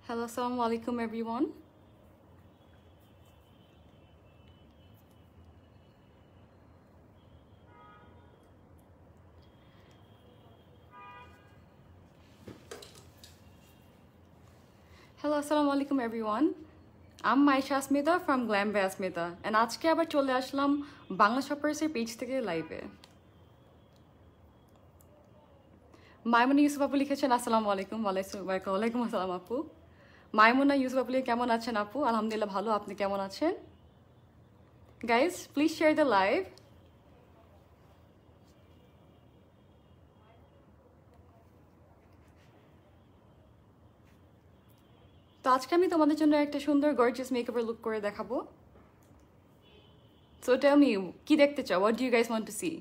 Hello, assalamu alaikum everyone. Hello, assalamu alaikum everyone. I'm Maisha Asmita from Glam by Asmita and আজকে আবার চলে আসলাম Bangla শপার্সের page থেকে লাইভে। মাইমুনা ইউসুফ আপু লিখেছেন আসসালামু আলাইকুম। ওয়ালাইকুম আসসালাম আপু। মাইমুনা ইউসুফ আপু কেমন আছেন আপু? আলহামদুলিল্লাহ ভালো, আপনি কেমন আছেন? Guys, please share the live. তো আজকে আমি তোমাদের জন্য একটা সুন্দর গর্জিয়াস মেকআপের লুক করে দেখাবো। So tell me, কি দেখতে চাও? What do you guys want to see?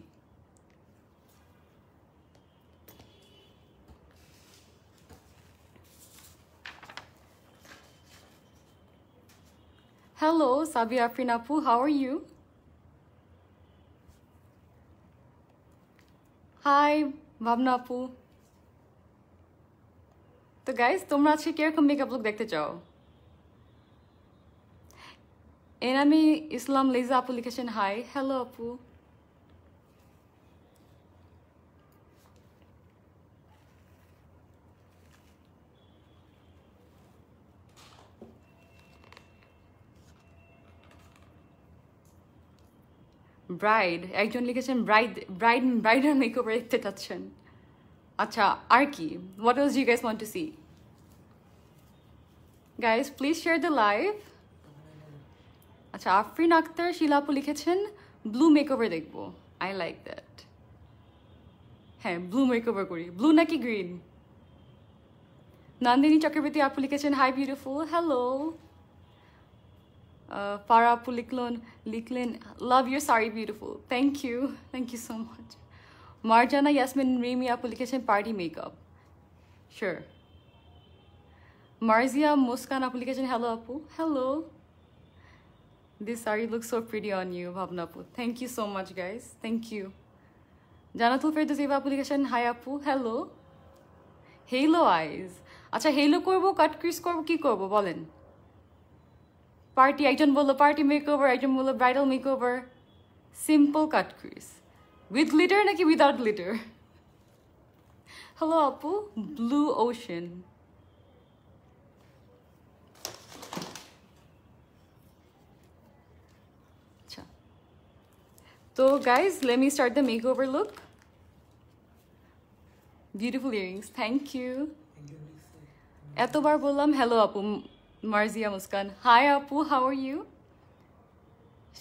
Hello, Sabia Afrin Apu, how are you? Hi, Bhavna Apu. তো গাইজ তোমরা আজকে কিরকম মেকআপ লুক দেখতে চাও? এনামি ইসলাম লিজা আপু লিখেছেন হাই। হ্যালো আপু। ব্রাইড একজন লিখেছেন ব্রাইডাল মেকওভার দেখতে চাচ্ছেন। আচ্ছা আর কি? What else do you guys want to see? Guys, please share the live. আচ্ছা আফরিন আক্তার শিলা আপু লিখেছেন ব্লু মেকওভার দেখবো। I like that. হ্যাঁ ব্লু মেকওভার করি। ব্লু নাকি গ্রিন? নন্দিনী চক্রবর্তী আপু লিখেছেন হাই বিউটিফুল। হ্যালো। ফারা আপু লিখলেন love your sari beautiful. Thank you so much. Marjana Yasmin Rimi আপু লিখেছেন party makeup. Sure. Marzia Muskan আপু লিখেছেন হ্যালো আপু। Hello. This sari look so pretty on you Bhabna আপু। Thank you so much guys, thank you. Jannatul Ferdousi আপু লিখেছেন হাই আপু। হ্যালো। হেলো আইজ। আচ্ছা হেলো করবো, কাট ক্রিজ করবো, কি করবো বলেন? পার্টি, একজন বললো পার্টি মেকওভার, একজন বললো bridal makeover. Simple cut crease with glitter নাকি উইদাউট গ্লিটার? হ্যালো আপু। Blue ocean. আচ্ছা তো guys let me start the makeover look. Beautiful earrings, thank you. এতবার বললাম হ্যালো আপু। মার্জিয়া মুস্কান হাই আপু, how are you?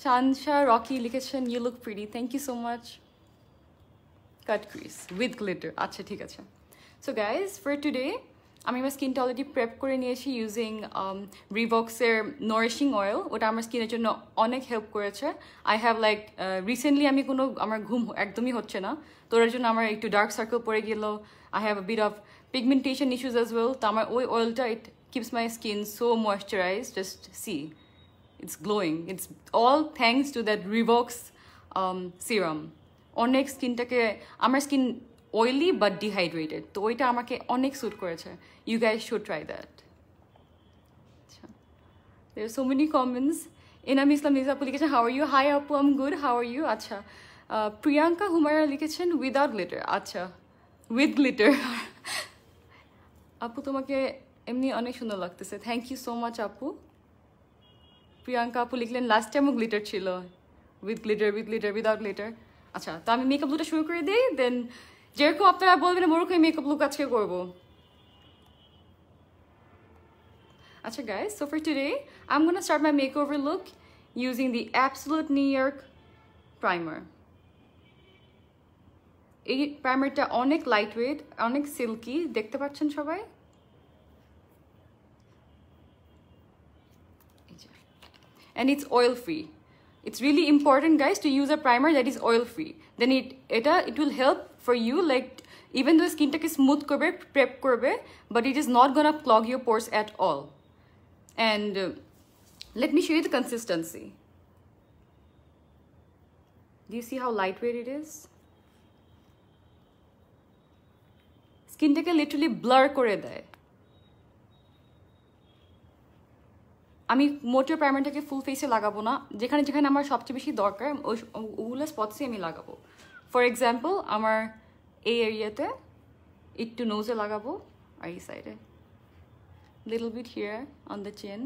Shansha Rocky লিখেছেন you look pretty. Thank you so much. Cut crease with glitter. আচ্ছা ঠিক আছে। সো গাইজ ফর টুডে আমি আমার স্কিনটা অলরেডি প্রেপ করে নিয়েছি ইউজিং রিভক্সের নারিশিং অয়েল। ওটা আমার স্কিনের জন্য অনেক হেল্প করেছে। আই হ্যাভ লাইক রিসেন্টলি আমার ঘুম একদমই হচ্ছে না, তো ওটার জন্য আমার একটু ডার্ক সার্কেল পড়ে গেল। I have a bit of pigmentation issues as well. তো আমার ওই অয়েলটা it keeps my skin so moisturise. Just see, it's glowing. It's all thanks to that Revox serum. অনেক স্কিনটাকে, আমার স্কিন অয়েলি বাট ডিহাইড্রেটেড, তো ওইটা আমাকে অনেক স্যুট করেছে। You guys should try that. আচ্ছা there are so many comments. Enami Islam Liza আপু লিখেছেন হাউ আর ইউ? হাই আপু, I'm good, how are you? আচ্ছা প্রিয়াঙ্কা হুমায়রা লিখেছেন উইদাউট গ্লিটার। আচ্ছা উইথ গ্লিটার। আপু তোমাকে এমনি অনেক সুন্দর লাগতেছে। থ্যাংক ইউ সো মাচ আপু। প্রিয়াঙ্কা আপু লিখলেন লাস্ট টাইমও গ্লিটার ছিল। With glitter without glitter. আচ্ছা তো আমি মেকআপ লুকটা শুরু করে দিই, দেন যেরকম আপনারা বলবেন ওরকম মেকআপ লুক আজকে করবো। আচ্ছা guys, so for today I am gonna start my makeover look using the absolute New York primer. এই প্রাইমারটা অনেক লাইট ওয়েট, অনেক সিল্কি, দেখতে পাচ্ছেন সবাই? And it's oil free. It's really important guys to use a primer that is oil free. Then it will help for you, like even though skin take smooth korbe, prep korbe, but it is not gonna clog your pores at all. And let me show you the consistency. Do you see how lightweight it is? Skin take literally blur kore deয়। আমি মোটেও প্রাইমারটাকে ফুল ফেসে লাগাবো না, যেখানে যেখানে আমার সবচেয়ে বেশি দরকার ওগুলো স্পটসে আমি লাগাবো। ফর এক্সাম্পল আমার এই এরিয়াতে একটু নোজে লাগাবো, আর এই সাইডে little bit here on the chin,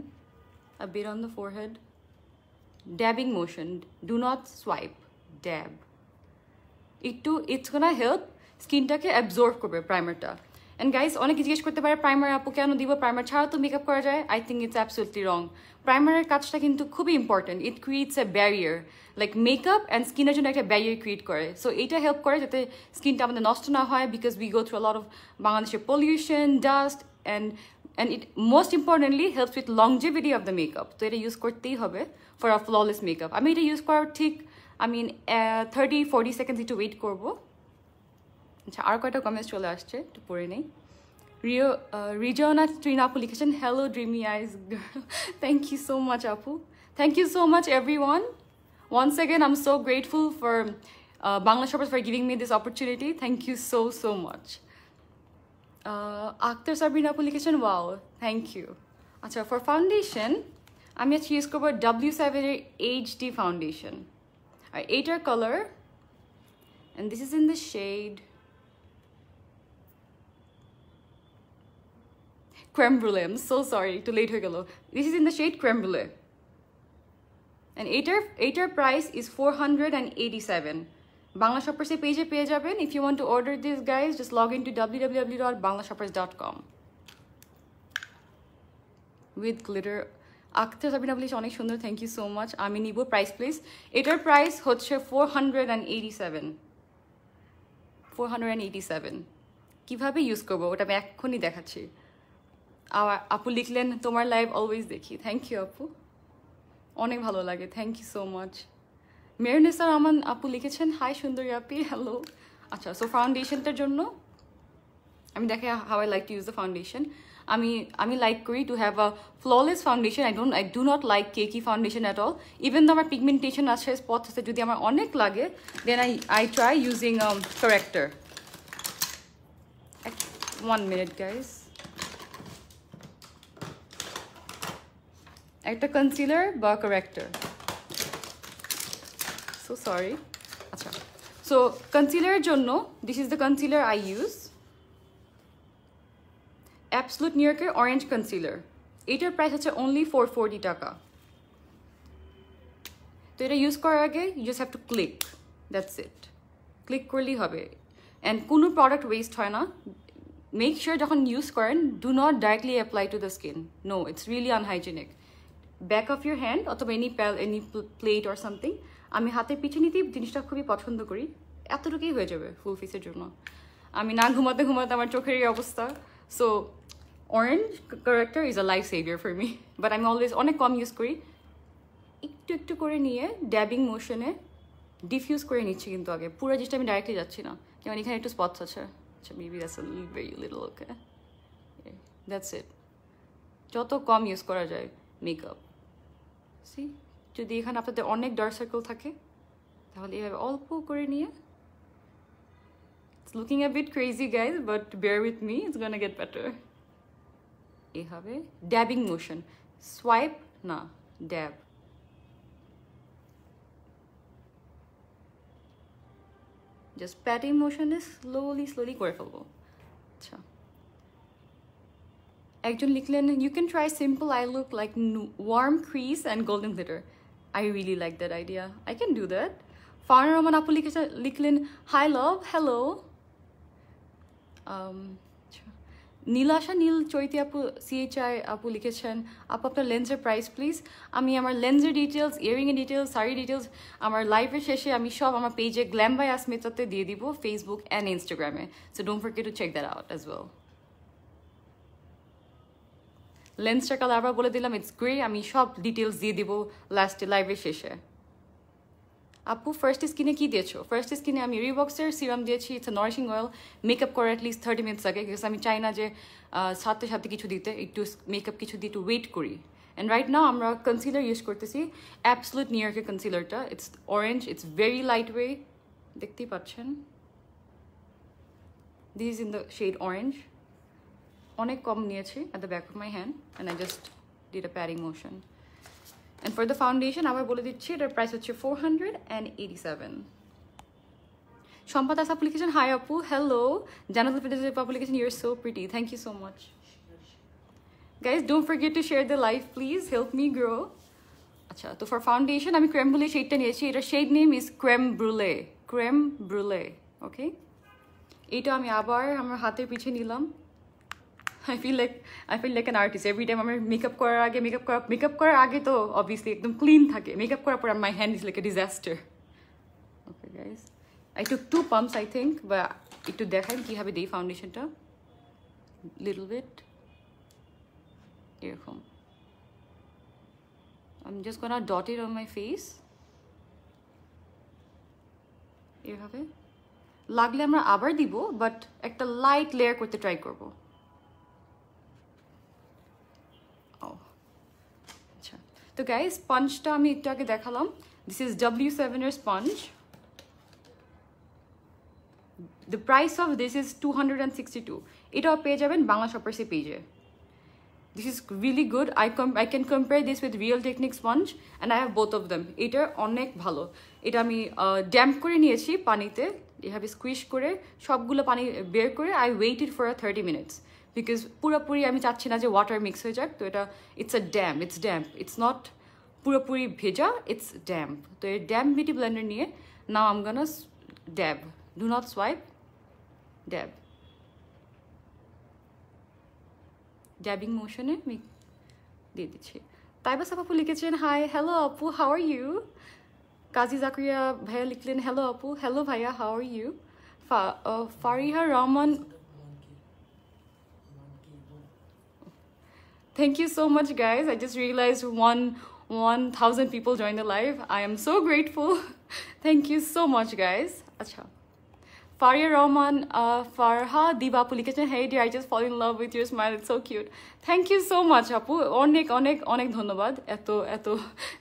a bit on the forehead. Dabbing motion, do not swipe, dab. It's gonna help স্কিনটাকে অ্যাবজর্ব করবে প্রাইমারটা। অ্যান্ড গাইস অনেকে জিজ্ঞেস করতে পারে প্রাইমার আপু কেন দিব, প্রাইমার ছাড়া তো মেকআপ করা যায়। I think it's absolutely wrong. প্রাইমারের কাজটা কিন্তু খুবই important, it creates a barrier, like makeup and স্কিনের জন্য একটা ব্যারিয়ার ক্রিয়েট করে। সো এইটা হেল্প করে যাতে স্কিনটা আমাদের নষ্ট না হয়, because we go through a lot of বাংলাদেশের pollution, dust, and it most importantly helps with longevity of the makeup. তো এটা ইউজ করতেই হবে for a flawless makeup. আমি এটা ইউজ করার ঠিক 30-40 সেকেন্ডস একটু ওয়েট করবো। আচ্ছা, আর কয়টা কমেন্টস চলে আসছে, একটু পড়ে নেই। রিজনা ট্রিনা আপু লিখেছেন, hello dreamy eyes girl. Thank you so much আপু, thank you so much everyone. Once again, I'm so grateful for Bangla Shoppers for giving me this opportunity. Thank you so, so much. Akhtar Sabrina আপু লিখেছেন, wow, thank you. আচ্ছা, for foundation আমি আজকে use করবো W7 এর HD foundation, আর এইটার colour, and this is in the shade Creme Brulee. I'm so sorry, একটু late হয়ে গেল। This is in the shade Creme Brulee, and এইটার price is 487. Bangla Shoppers এর পেজে পেয়ে যাবেন। If you want to order this, guys, just log into www.banglashoppers.com. With glitter. Akhtar Sabina বলিস অনেক সুন্দর, থ্যাংক ইউ সো মাচ। আমি নিব প্রাইস প্লিজ। এটার প্রাইস হচ্ছে 487। কিভাবে ইউজ করবো ওটা আমি এক্ষুনি দেখাচ্ছি। আপু লিখলেন তোমার লাইভ অলওয়েজ দেখি, থ্যাংক ইউ আপু, অনেক ভালো লাগে, thank you so much. Mehrunnesa Rahman আপু লিখেছেন, হাই সুন্দরী আপি, হ্যালো। আচ্ছা, সো ফাউন্ডেশনটার জন্য আমি দেখে how I like to use the foundation. আমি লাইক করি to have a flawless foundation. I do not like cakey foundation at all. Even তো আমার পিগমেন্টেশন আছে, স্পট আছে, যদি আমার অনেক লাগে then I try using corrector. 1 minute guys. একটা কনসিলার বা কারেক্টর, so sorry. আচ্ছা, সো কনসিলারের জন্য this is the concealer I use, absolute new ইয়র্কের অরেঞ্জ কনসিলার। এইটার প্রাইস হচ্ছে অনলি 440 টাকা। তো এটা ইউজ করার আগে you just have to click, that's it, click করলেই হবে। অ্যান্ড কোনো প্রোডাক্ট ওয়েস্ট হয় না। মেক শিওর যখন ইউজ করেন do not directly apply two the skin, no, it's really unhygienic. Back of your hand অথবা এনি প্লেট অর সামথিং। আমি হাতের পিছনে নিতেই জিনিসটা খুবই পছন্দ করি, এতটুকুই হয়ে যাবে ফুল ফেসের জন্য। আমি না ঘুমাতে ঘুমাতে আমার চোখের এই অবস্থা। So orange corrector is a life saviour for me, but আমি অলওয়েজ অনেক কম ইউজ করি। একটু একটু করে নিয়ে ড্যাবিং মোশনে ডিফিউজ করে নিচ্ছি, কিন্তু আগে পুরো জিনিসটা আমি ডাইরেক্টলি যাচ্ছি না। যেমন এখানে একটু স্পটস আছে, আচ্ছা maybe that's a very little, okay, that's it. যত কম ইউজ করা যায় মেকআপ। সি, যদি এখানে আপনাদের অনেক ডার্ক সার্কেল থাকে তাহলে এভাবে অল্প করে নিয়ে, it's looking a bit crazy guys, but bear with me, it's gonna get better. এভাবে ড্যাবিং মোশন, সোয়াইপ না, ড্যাব। জাস্ট প্যাটিং মোশনে স্লোলি করে ফেলবো। আচ্ছা, একজন লিখলেন, you can try simple eye look like warm crease and golden glitter. I really like that idea. I can do that. Farna Rahman আপু লিখলেন, high লাভ, hello. Nilasha নীল চৈতি আপু CHI আপু লিখেছেন, আপু আপনার লেন্সের প্রাইস প্লিজ। আমি আমার লেন্সের ডিটেলস, ইয়ারিংয়ের ডিটেলস, শাড়ি ডিটেলস আমার লাইভের শেষে আমি সব আমার পেজে গ্ল্যাম বাই আসমিতাতে দিয়ে দিব, ফেসবুক অ্যান্ড ইনস্টাগ্রামে। So don't forget to check that out as well. লেন্সটার কালার আবার বলে দিলাম, ইটস গ্রে। আমি সব ডিটেলস দিয়ে দিব লাস্টে লাইভের শেষে। আপু ফার্স্ট স্কিনে কি দিয়েছো? ফার্স্ট স্কিনে আমি রিবক্সের সিরাম দিয়েছি, ইটস নারিশিং অয়েল। মেকআপ করে অ্যাটলিস্ট 30 মিনিটস আগে, বিকজ আমি চাই না যে সাথে সাথে কিছু দিতে, একটু মেকআপ কিছু দিয়ে একটু ওয়েট করি। অ্যান্ড রাইট নাও আমরা কনসিলার ইউজ করতেছি, অ্যাবসলুট নিউ ইয়র্কের কনসিলারটা। It's orange, it's very light weight, দেখতেই পাচ্ছেন। This is in the shade orange. অনেক কম নিয়েছি at the back of my hand and I just did a patting motion. And for the foundation আবার বলে দিচ্ছি এটার প্রাইস হচ্ছে 487. Shampatas application, hi Apu, hello. Janatul Fitness application, you're so pretty. Thank you so much. Guys, don't forget to share the live, please. Help me grow. Acha, so for foundation, আমি creme brulee shade টা নিয়েছি. এটার shade name is creme brulee. Creme brulee, okay? এটা আমি আবার আমার হাতের পিছে নিলাম. I feel like an artist every time আমার মেকআপ করার আগে তো obviously একদম clean থাকে. মেকআপ করার পর my hand is like a disaster. Okay, guys. I took 2 pumps, I think, but একটু দেখাই কিভাবে দেই ফাউন্ডেশনটা. Little bit. এরকম. I'm just gonna dot it on my face. এভাবে. লাগলে আমরা আবার দিব, but একটা লাইট লেয়ার করতে ট্রাই করব. আচ্ছা. তো guys, স্পঞ্জটা আমি একটু আগে দেখালাম. This is W7 এর sponge. The price of this is 262. এটাও পেয়ে যাবেন বাংলা শপার্সে পেজে. This is really good. I can compare this with Real Technique sponge and I have both of them. এটার অনেক ভালো. এটা আমি ড্যাম্প করে নিয়েছি পানিতে. এভাবে স্কুইশ করে সবগুলো পানি বের করে I waited for 30 minutes because পুরোপুরি আমি চাচ্ছি না যে ওয়াটার মিক্স হয়ে যাক. তো এটা it's damp. It's not পুরোপুরি ভেজা, it's damp. তো এই damp beauty blender নিয়ে now I'm gonna dab. Do not swipe. Dab. Dabbing motion এ আমি দিয়ে দিচ্ছি. তাইবা সাফাপু লিখেছেন হাই হ্যালো আপু how are you. Kazi Zakaria ভাইয়া লিখলেন হ্যালো আপু হ্যালো ভাইয়া how are you. Fariha Rahman thank you so much guys. I just realized 1,000 people joined the live. I am so grateful. Thank you so much guys. Acha. Faria Rahman, Farha Diba Apu লিখেছেন hey dear I just fall in love with your smile, it's so cute. Thank you so much আপু. অনেক ধন্যবাদ এত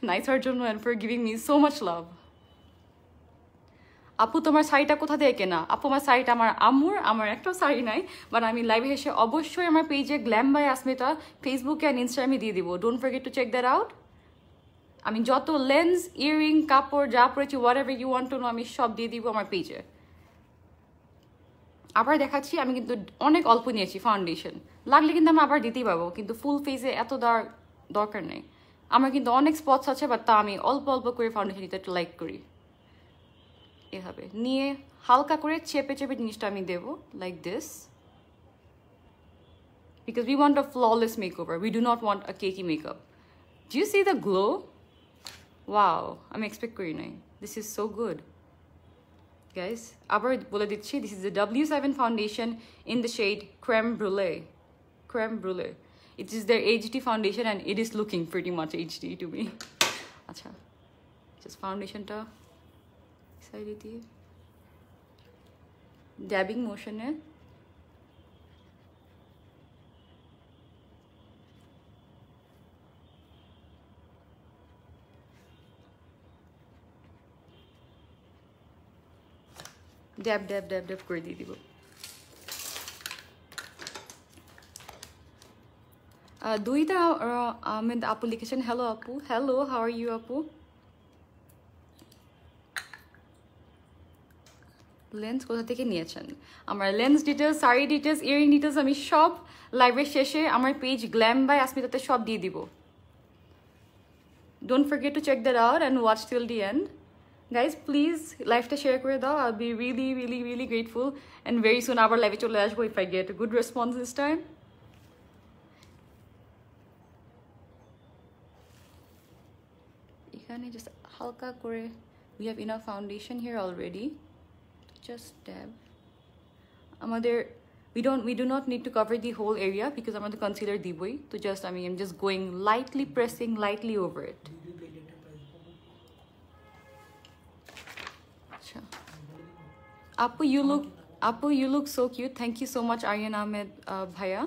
nice হওয়ার জন্য and for giving me so much love. আপু তোমার শাড়িটা কোথা থেকে কেনা? আপু আমার শাড়িটা আমার একটাও শাড়ি নাই, বাট আমি লাইভে এসে অবশ্যই আমার পেজে গ্ল্যাম বাই আসমিতা ফেসবুকে অ্যান্ড ইনস্টাগ্রামে দিয়ে দিব. Don't forget to check that out. আমি যত লেন্স ইয়াররিং কাপড় যা পরেছি whatever you want to know আমি সব দিয়ে দিব আমার পেজে. আবার দেখাচ্ছি আমি কিন্তু অনেক অল্প নিয়েছি ফাউন্ডেশন, লাগলে কিন্তু আমি আবার দিতেই পারবো, কিন্তু ফুল ফেসে এত দরকার নেই. আমার কিন্তু অনেক স্পটস আছে, বাট তা আমি অল্প করে ফাউন্ডেশন দিতে একটু লাইক করি. এভাবে নিয়ে হালকা করে চেপে জিনিসটা আমি দেবো like this, because we want a flawless makeover. We do not want a cakey makeup. Do you see the glow? Wow, আমি এক্সপেক্ট করি নাই. This is so good. Guys, আবার বলে দিচ্ছি, this is the W7 foundation in the shade Creme Brulee. It is their HD foundation and it is looking pretty much HD to me. আচ্ছা, just foundationটা সাইডে দিয়ে dabbing মোশনে ড্যাব করে দিয়ে দিব. দুইটা আহমেদ আপু লিখেছেন হ্যালো আপু. হ্যালো, হাউ আর ইউ আপু? লেন্স কোথা থেকে নিয়েছেন? আমার lens details, sari details, earring details আমি সব লাইভের শেষে আমার পেজ গ্ল্যাম বাই আসমিতাতে সব দিয়ে দিব. Don't forget to check that out and watch till the end. Guys, please লাইভটা শেয়ার করে দাও. I'll be really grateful, and very soon আবার লাইভে চলে আসবো if I get a good response this time. এখানে just হালকা করে we have enough foundation here already. Just dab. আমাদের we do not need to cover the whole area because আমাদের concealer দিবই. তো just I'm just going lightly pressing lightly over it. Apu, you look so cute. Thank you so much, Aryan Ahmed Bhaiya.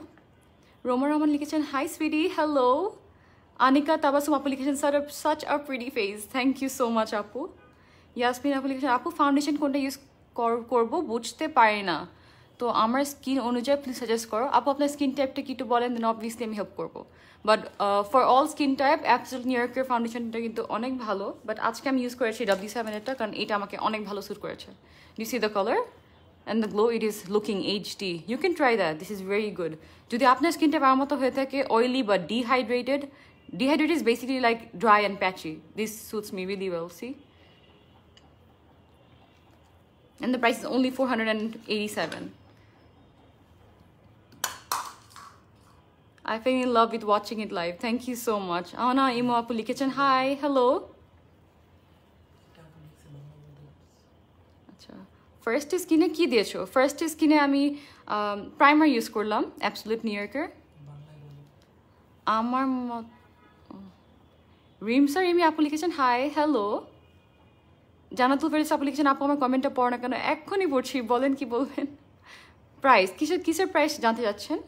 Roma Rahman লিখেছেন hi sweetie, hello. Anika Tabasum Apu লিখেছেন such a pretty face. Thank you so much, Apu. Yasmin Apu লিখেছেন আপু foundation কোনটা use করব বুঝতে পারি না, তো আমার স্কিন অনুযায়ী প্লিজ সাজেস্ট করো. আপু আপনার স্কিন টাইপটা কি একটু বলেন, দেন অবভিয়াসলি আমি হেল্প করবো. But for all skin type absolute new ইয়র্কের ফাউন্ডেশনটা কিন্তু অনেক ভালো বাট আজকে আমি ইউজ করেছি W7 এরটা কারণ এটা আমাকে অনেক ভালো স্যুট করেছে you see the colour and the glow, it is looking HD. You can try that. This is very good. যদি আপনার স্কিন টাইপ আমার মতো হয়ে থাকে oily but dehydrated is basically like dry and patchy. This suits me really well, see? And the price is only $487. I fell in love with watching it live. Thank you so much. Ana Imo apu likhechen hi, hello. Acha. First skin-এ কি দিয়েছো? First skin-এ আমি primer use করলাম, Absolute New Yorker. আমার রিমসার এমি আপু লিখেছেন hi hello Jannatul Ferris আপু লিখেছেন আপু আমার কমেন্টটা পড়ো না কেন এক্ষুনি পড়ছি বলেন কি বলবেন প্রাইস কিসের প্রাইস জানতে চাচ্ছেন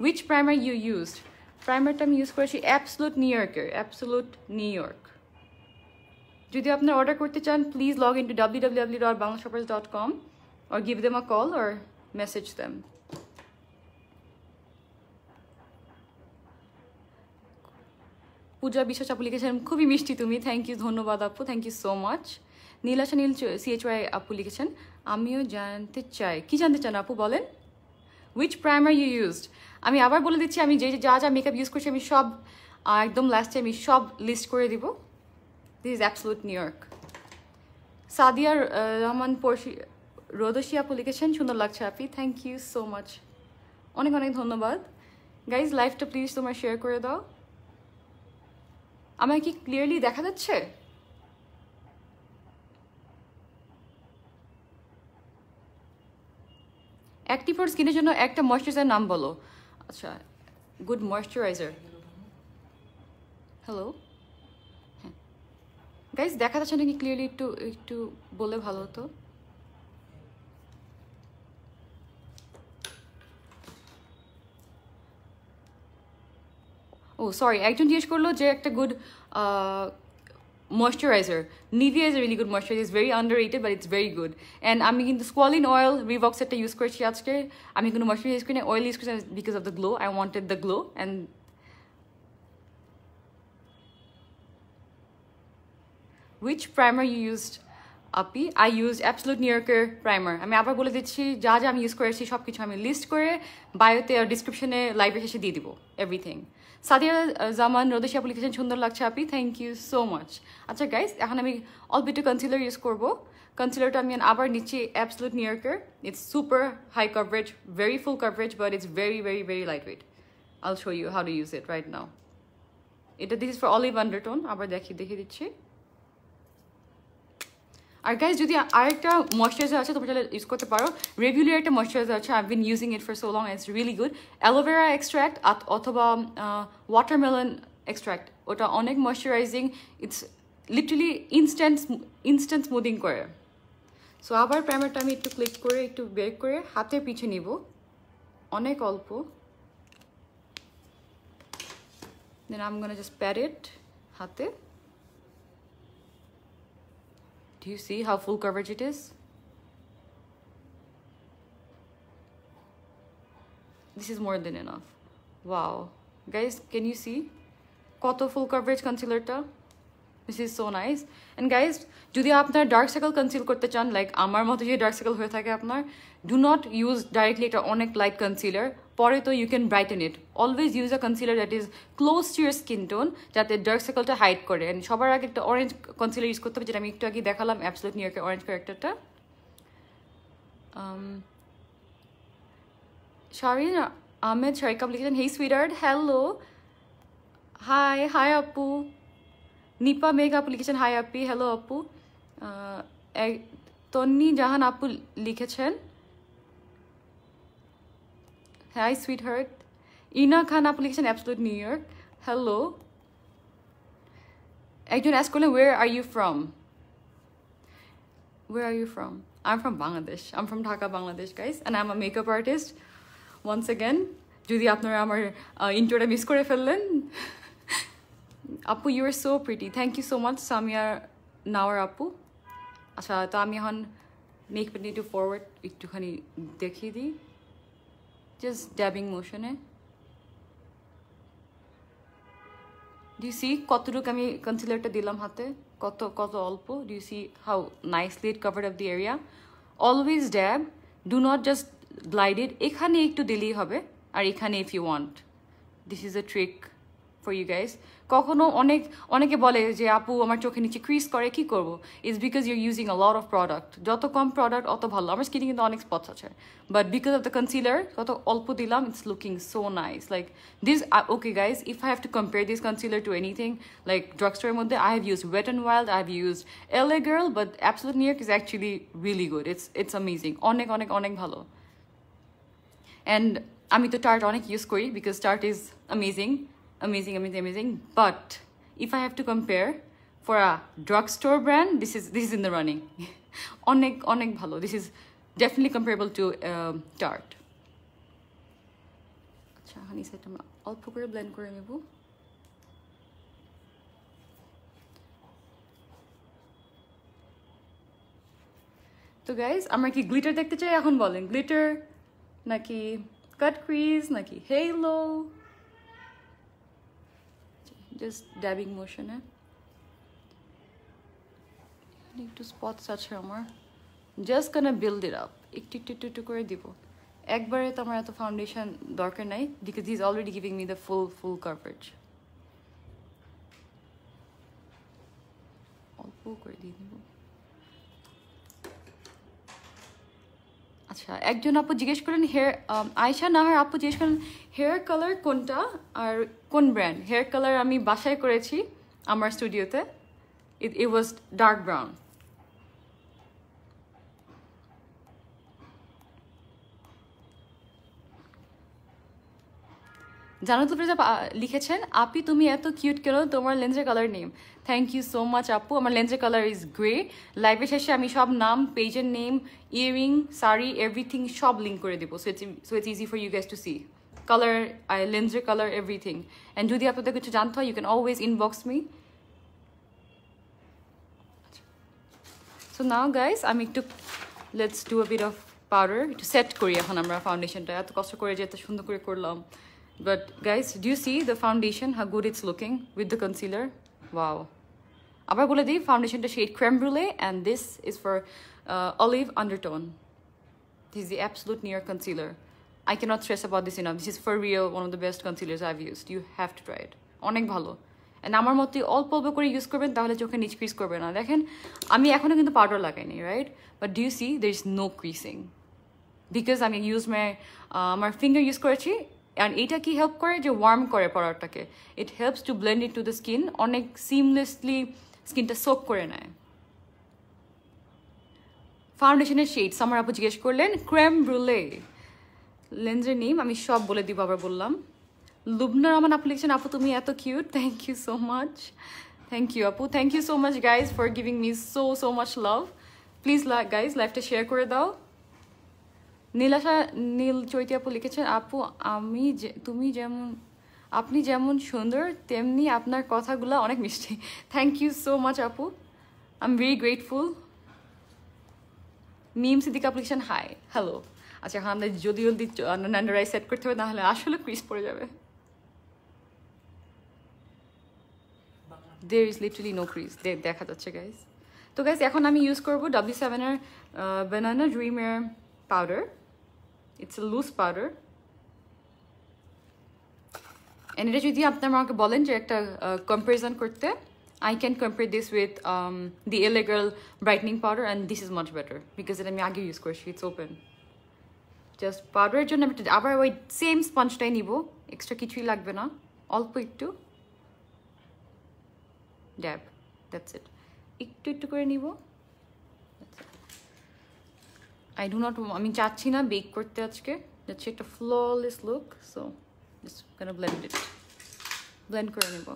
which primer you used প্রাইমারটা আমি ইউজ করেছি Absolute New Yorker Absolute New York যদি আপনারা অর্ডার করতে চান please log in to www.banglashoppers.com or give them a call or message them Puja Biswas আপু লিখেছেন খুবই মিষ্টি তুমি থ্যাংক ইউ ধন্যবাদ আপু thank you so much Nilasha Nil CHY আপু লিখেছেন আমিও জানতে চাই কি জানতে চান আপু বলেন which primer you used আমি আবার বলে দিচ্ছি আমি যা মেকআপ ইউজ করছি আমি সব একদম লাস্টে আমি সব লিস্ট করে দিব this is Absolute New York Sadia Rahman Porshi Rodoshi আপু লিখেছেন সুন্দর লাগছে আপি থ্যাংক ইউ সো মাচ অনেক অনেক ধন্যবাদ গাইজ লাইভটা প্লিজ তোমার শেয়ার করে দাও আমায় কি ক্লিয়ারলি দেখা যাচ্ছে অ্যাক্টিভ ফর স্কিনের জন্য একটা ময়েশ্চারাইজার নাম বলো আচ্ছা গুড ময়েশ্চারাইজার হ্যালো হ্যাঁ গাইজ দেখা যাচ্ছে নাকি ক্লিয়ারলি একটু বলে ভালো হতো ও সরি একজন জিজ্ঞেস করলো যে একটা good moisturizer Nivea is a really good moisturizer it's very underrated but it's very good and আমি কিন্তু squalene oil Revox এটা ইউজ করেছি আজকে আমি কোনো moisturizer ইউজ করি না oil ইউজ করেছি because of the glow I wanted the glow and which primer you used Api I used Absolute New Yorker primer আমি আবার বলে দিচ্ছি যা আমি ইউজ করেছি সব কিছু আমি লিস্ট করে বায়োতে আর ডিসক্রিপশনে লাইভে শেষে দিয়ে দিব এভরিথিং সাদিয়া জামান রোদেশি আপু লিখেছেন সুন্দর লাগছে আপি থ্যাংক ইউ সো মাচ আচ্ছা গাইস এখন আমি অল্প একটু কনসিলার ইউজ করবো কনসিলারটা আমি আবার নিচ্ছি Absolute New Yorker it's super high coverage very full coverage but it's very very very light weight I'll show you how to use it right now এটা this is for olive undertone আবার দেখিয়ে দিচ্ছি আর guys যদি আরেকটা moisturiser আছে তোমরা use করতে পারো রেগুলার একটা ময়েশ্চারাইজার আছে I been using it for so long it's really good aloe vera extract অথবা ওয়াটারমেলন এক্সট্র্যাক্ট ওটা অনেক moisturising it's literally instant smoothing করে সো আবার প্রাইমারটা আমি একটু ক্লিক করে একটু বের করে হাতের পিছে নিব অনেক অল্প then I am gonna just pad it হাতে Do you see how full coverage it is? This is more than enough. Wow. Guys, can you see? Koto full coverage concealer ta? This is so nice. And guys, যদি আপনার dark circle conceal করতে চান like আমার মতো যে dark circle হয়ে থাকে আপনার do not use directly এটা অনেক light concealer পরে তো you can brighten it always use a concealer that is close to your skin tone যাতে dark circle টা hide করে and সবার আগে একটা orange concealer use করতে হবে যেটা আমি একটু আগে দেখালাম Absolute New Yorker orange characterটা Sharin Ahmed Sharika লিখেছেন hey sweetheart hello hi আপু নিপা মেঘ আপু লিখেছেন হাই আপি হ্যালো আপু তন্নি জাহান আপু লিখেছেন হাই সুইট হার্ট ইনা খান আপু লিখেছেন Absolute New York হ্যালো একজন অ্যাস্ক করলেন where are you from I'm from Bangladesh I'm from Dhaka Bangladesh guys and I'm a makeup artist once again যদি আপনারা আমার ইন্ট্রোটা মিস করে ফেললেন আপু you are so pretty thank you so much Samia Nawar আপু আচ্ছা তো আমি এখন মেকআপ নিয়ে একটু ফরওয়ার্ড একটুখানি দেখিয়ে দিই just dabbing মোশনে Do you see কতটুকু আমি কনসিলারটা দিলাম হাতে, কত কত অল্প? Do you see how nicely it covered up the area? Always dab, do not just glide it. এখানে একটু দিলেই হবে, আর এখানে if you want. This is a trick for you guys. কখনো অনেকে বলে যে আপু আমার চোখে নিচে ক্রিজ করে, কি করব? It's because you're using a lot of product. যত কম প্রোডাক্ট অত ভালো। আমার স্কিনে কিন্তু অনেক স্পটস আছে, but because of the concealer যত অল্প দিলাম, it's looking so nice. Like this, okay guys, if I have to compare this concealer to anything, like drugstore মধ্যে, I have used Wet n Wild, I have used LA Girl, but Absolute New York is actually really good. It's amazing. অনেক ভালো। And আমি তো Tarte অনেক use করি because Tarte is amazing. But if I have to compare for a drugstore brand, this is in the running. অনেক ভালো. This is definitely comparable to Tarte. আচ্ছা, হানি side আমরা অল্প করে ব্লেন্ড করে নেব। তো গাইজ, আমরা কি গ্লিটার দেখতে চাই? এখন বলেন, গ্লিটার নাকি কাট ক্রিজ নাকি হেলো? Just dabbing motion, একটু স্পটস আছে আমার, just gonna build it up, একটু করে দিব। একবারে তো আমার এত ফাউন্ডেশন দরকার নাই, because he is already giving me the full coverage. অল্প করে দিয়ে দিব। আচ্ছা, একজন আপু জিজ্ঞেস করেন হেয়ার, আয়শা নাহার আপু জিজ্ঞেস করেন হেয়ার কালার কোনটা আর কোন ব্র্যান্ড? হেয়ার কালার আমি বাসায় করেছি আমার স্টুডিওতে, it was dark brown. Jannatul ফেরজা লিখেছেন, আপি তুমি এত কিউট কেন, তোমার লেন্সের colour name? Thank you so much আপু। আমার লেন্সের কালার ইজ গ্রে। লাইভের শেষে আমি সব নাম, পেজের নেম, ইয়ারিং, শাড়ি, এভরিথিং সব লিঙ্ক করে দেবো, so it's easy for you guys to see colour, লেন্সের কালার, এভরিথিং। অ্যান্ড যদি আপনাদের কিছু জানতে হয়, you can always inbox me. So now guys, আমি একটু let's do a bit of powder, একটু সেট করি এখন আমরা ফাউন্ডেশনটা। এত কষ্ট করে যে এত সুন্দর করে করলাম। But guys, do you see the foundation, how good it's looking with the concealer? Wow. আবার বলে দিই, ফাউন্ডেশনটা shade creme brulee, and this is for olive undertone. This is the Absolute New York concealer. I cannot stress about this enough. This is for real one of the best concealers I've used. You have to try it. অনেক ভালো। And আমার মতোই অল্প করে use করবেন, তাহলে চোখে নিচ ক্রিজ করবে না। দেখেন, আমি এখনো কিন্তু পাউডার লাগাইনি, right? But do you see there is no creasing? Because আমি আমার ফিঙ্গার ইউজ করেছি। And এটা কি হেল্প করে, যে ওয়ার্ম করে প্রোডাক্টটাকে। It helps to blend it to the skin, অনেক সিমলেসলি স্কিনটা সোক করে নেয়। ফাউন্ডেশনের শেডস আমার আপু জিজ্ঞেস করলেন ক্রেম ব্রুলে। লেন্সের নেম আমি সব বলে দিব, আবার বললাম। লুবনা রহমান আপু লিখছেন, আপু তুমি এত cute, thank you so much. Thank you আপু, thank you so much guys for giving me so much love. Please guys লাইভটা শেয়ার করে দাও। নীল চৈতি আপু লিখেছেন, আপু আপনি যেমন সুন্দর তেমনি আপনার কথাগুলো অনেক মিষ্টি। থ্যাংক ইউ সো মাচ আপু, আই এম ভেরি গ্রেটফুল। মিম সিদ্দিক আপু লিখেছেন, হাই হ্যালো। আচ্ছা, এখন আমাদের জলদি নান্ডারাই সেট করতে হবে, নাহলে আসলে ক্রিজ পড়ে যাবে। there is literally no crease, দেখা যাচ্ছে গাইজ। তো গাইজ, এখন আমি ইউজ করবো W7 এর Banana Dream Air powder. It's a loose powder. And এটা যদি আপনারা আমাকে বলেন যে একটা কম্পারিজন করতে, I can compare this with the LA Girl brightening powder, and this is much better because এটা আমি আগে ইউজ করছি, it's open. Just পাউডারের জন্য আমি আবার ওই সেম স্পঞ্জটাই নিব, এক্সট্রা কিছুই লাগবে না, অল্প একটু ড্যাব, দ্যাটস ইট। একটু করে নিব। আমি চাচ্ছি না বেক করতে আজকে, যাচ্ছে একটা ফ্ললেস লুক, সো জাস্ট গোনা ব্লেন্ড করে নেব।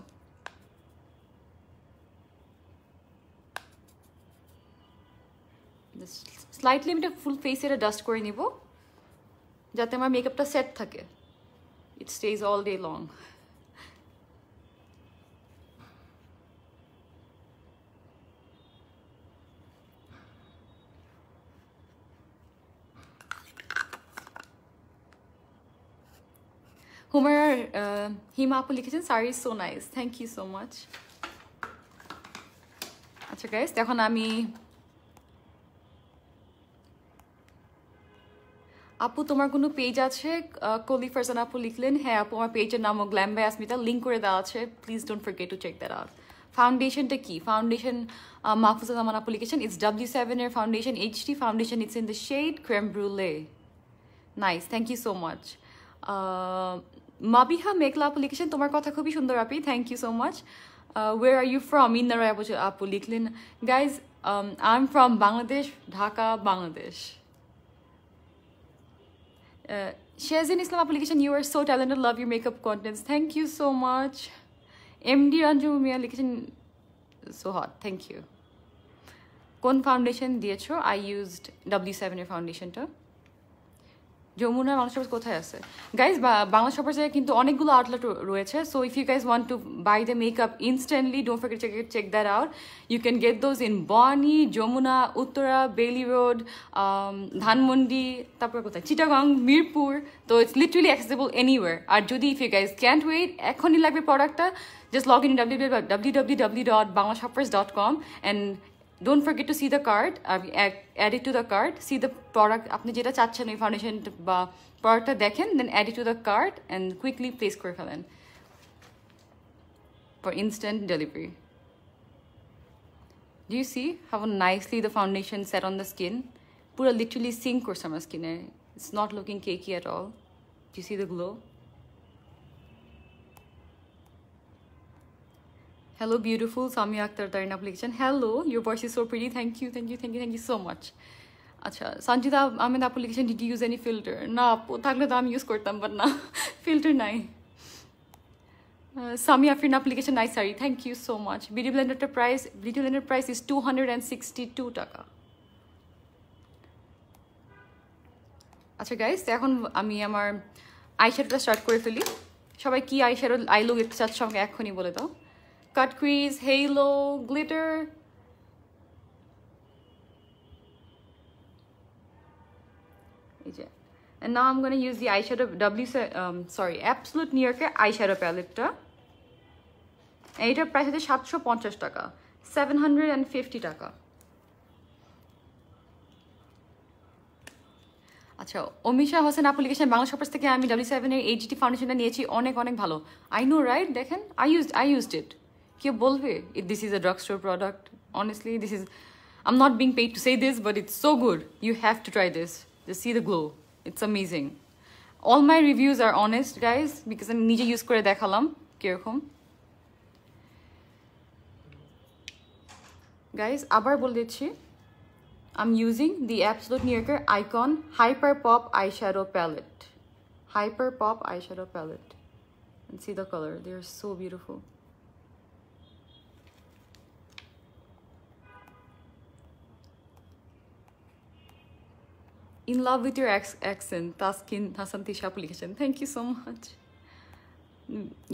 স্লাইটলি আমি এটা ফুল ফেসে এটা ডাস্ট করে নিব, যাতে আমার মেকআপটা সেট থাকে, it stays all day long. Humaira Hima আপু লিখেছেন সারি so nice, thank you so much. আচ্ছা গাইস, এখন আমি আপু তোমার কোনো পেজ আছে? কলি ফারজান আপু লিখলেন, হ্যাঁ আপু আমার পেজের নামও গ্ল্যাম বাই আসমিতা, লিঙ্ক করে দেওয়া আছে, please don't forget to check that out. ফাউন্ডেশনটা কি? ফাউন্ডেশন মাহফুজা জামান আপু লিখেছেন ইটস W7 এর foundation, HD foundation, it's in the shade ক্রেম brûlée. Nice, thank you so much. Mabiha Meghla আপু লিখেছেন তোমার কথা খুবই সুন্দর আপি, thank you so much. Where are you from? Innara আপু লিখলেন guys I am from Bangladesh, Dhaka, Bangladesh. Shazin Islam application, you are so talented, love your makeup contents, thank you so much. MD Ranju Mia application, so hot, thank you. Kon foundation diyecho? I used W7 এর foundationটা। Jamuna Bangla shoppers কোথায় আছে? Guys Bangla শপার্সে কিন্তু অনেকগুলো outlet রয়েছে, so if you guys want to buy the makeup instantly, don't forget check that out. You can get those in বনি, যমুনা, উত্তরা, বেলি road, Dhanmondi, তারপর কোথায় চিটাগাং, মিরপুর। তো ইটস লিটারালি অ্যাক্সেসেবল এনিওয়ার। আর যদি if you guys can't wait, এখনই লাগবে প্রোডাক্টটা, just log in www.banglashoppers.com and don't forget to see the cart, add it to the cart, see the product আপনি যেটা চাচ্ছেন এই ফাউন্ডেশন বা প্রোডাক্টটা দেখেন, then add it to the cart and quickly place করে ফেলেন for instant delivery. Do you see how nicely the foundation set on the skin? পুরো literally sink করছে আমার স্কিনে, it's not looking cakey at all. Do you see the glow? Hello, beautiful. Samia Akhtar Tarina application. Hello, your voice is so pretty. Thank you, thank you, thank you, thank you so much. Acha, Sanjita Ahmed application. Did you use any filter? Na, thagle to ami use kortam, but na filter nai. Samia Afrin application. Nice sari. Thank you so much. Beauty blender price is 262 taka. Acha guys, এখন আমি আমার আইশ্যাডোটা start করে ফেলি। সবাই কি eyeshadow I look একটু চাচ্ছ আমাকে এখনই বলে দাও। Cut crease, halo, glitter. And now I'm going to use the eyeshadow Absolute New York eyeshadow palette. And its price is 750 taka, 750 taka. আচ্ছা, অমিশা হোসেন অ্যাপ্লিকেশন বাংলা শপার্স থেকে আমি W7 এর HD ফাউন্ডেশনটা নিয়েছি, অনেক অনেক ভালো। I know, right? দেখেন, I used it. কেউ বলবে this is a drugstore product? Honestly, I'm not being paid to say this, but it's so good. You have to try this. Just see the glow. It's amazing. All my reviews are honest, guys, because আমি নিজে use করে দেখালাম কিরকম। Guys, আবার বলে দিচ্ছি, I'm using the Absolute New Yorker Icon Hyper Pop Eyeshadow Palette. Hyper Pop Eyeshadow Palette. And see the color. They're so beautiful. In love with your accent, Taskin Hasan Tisha application. Thank you so much.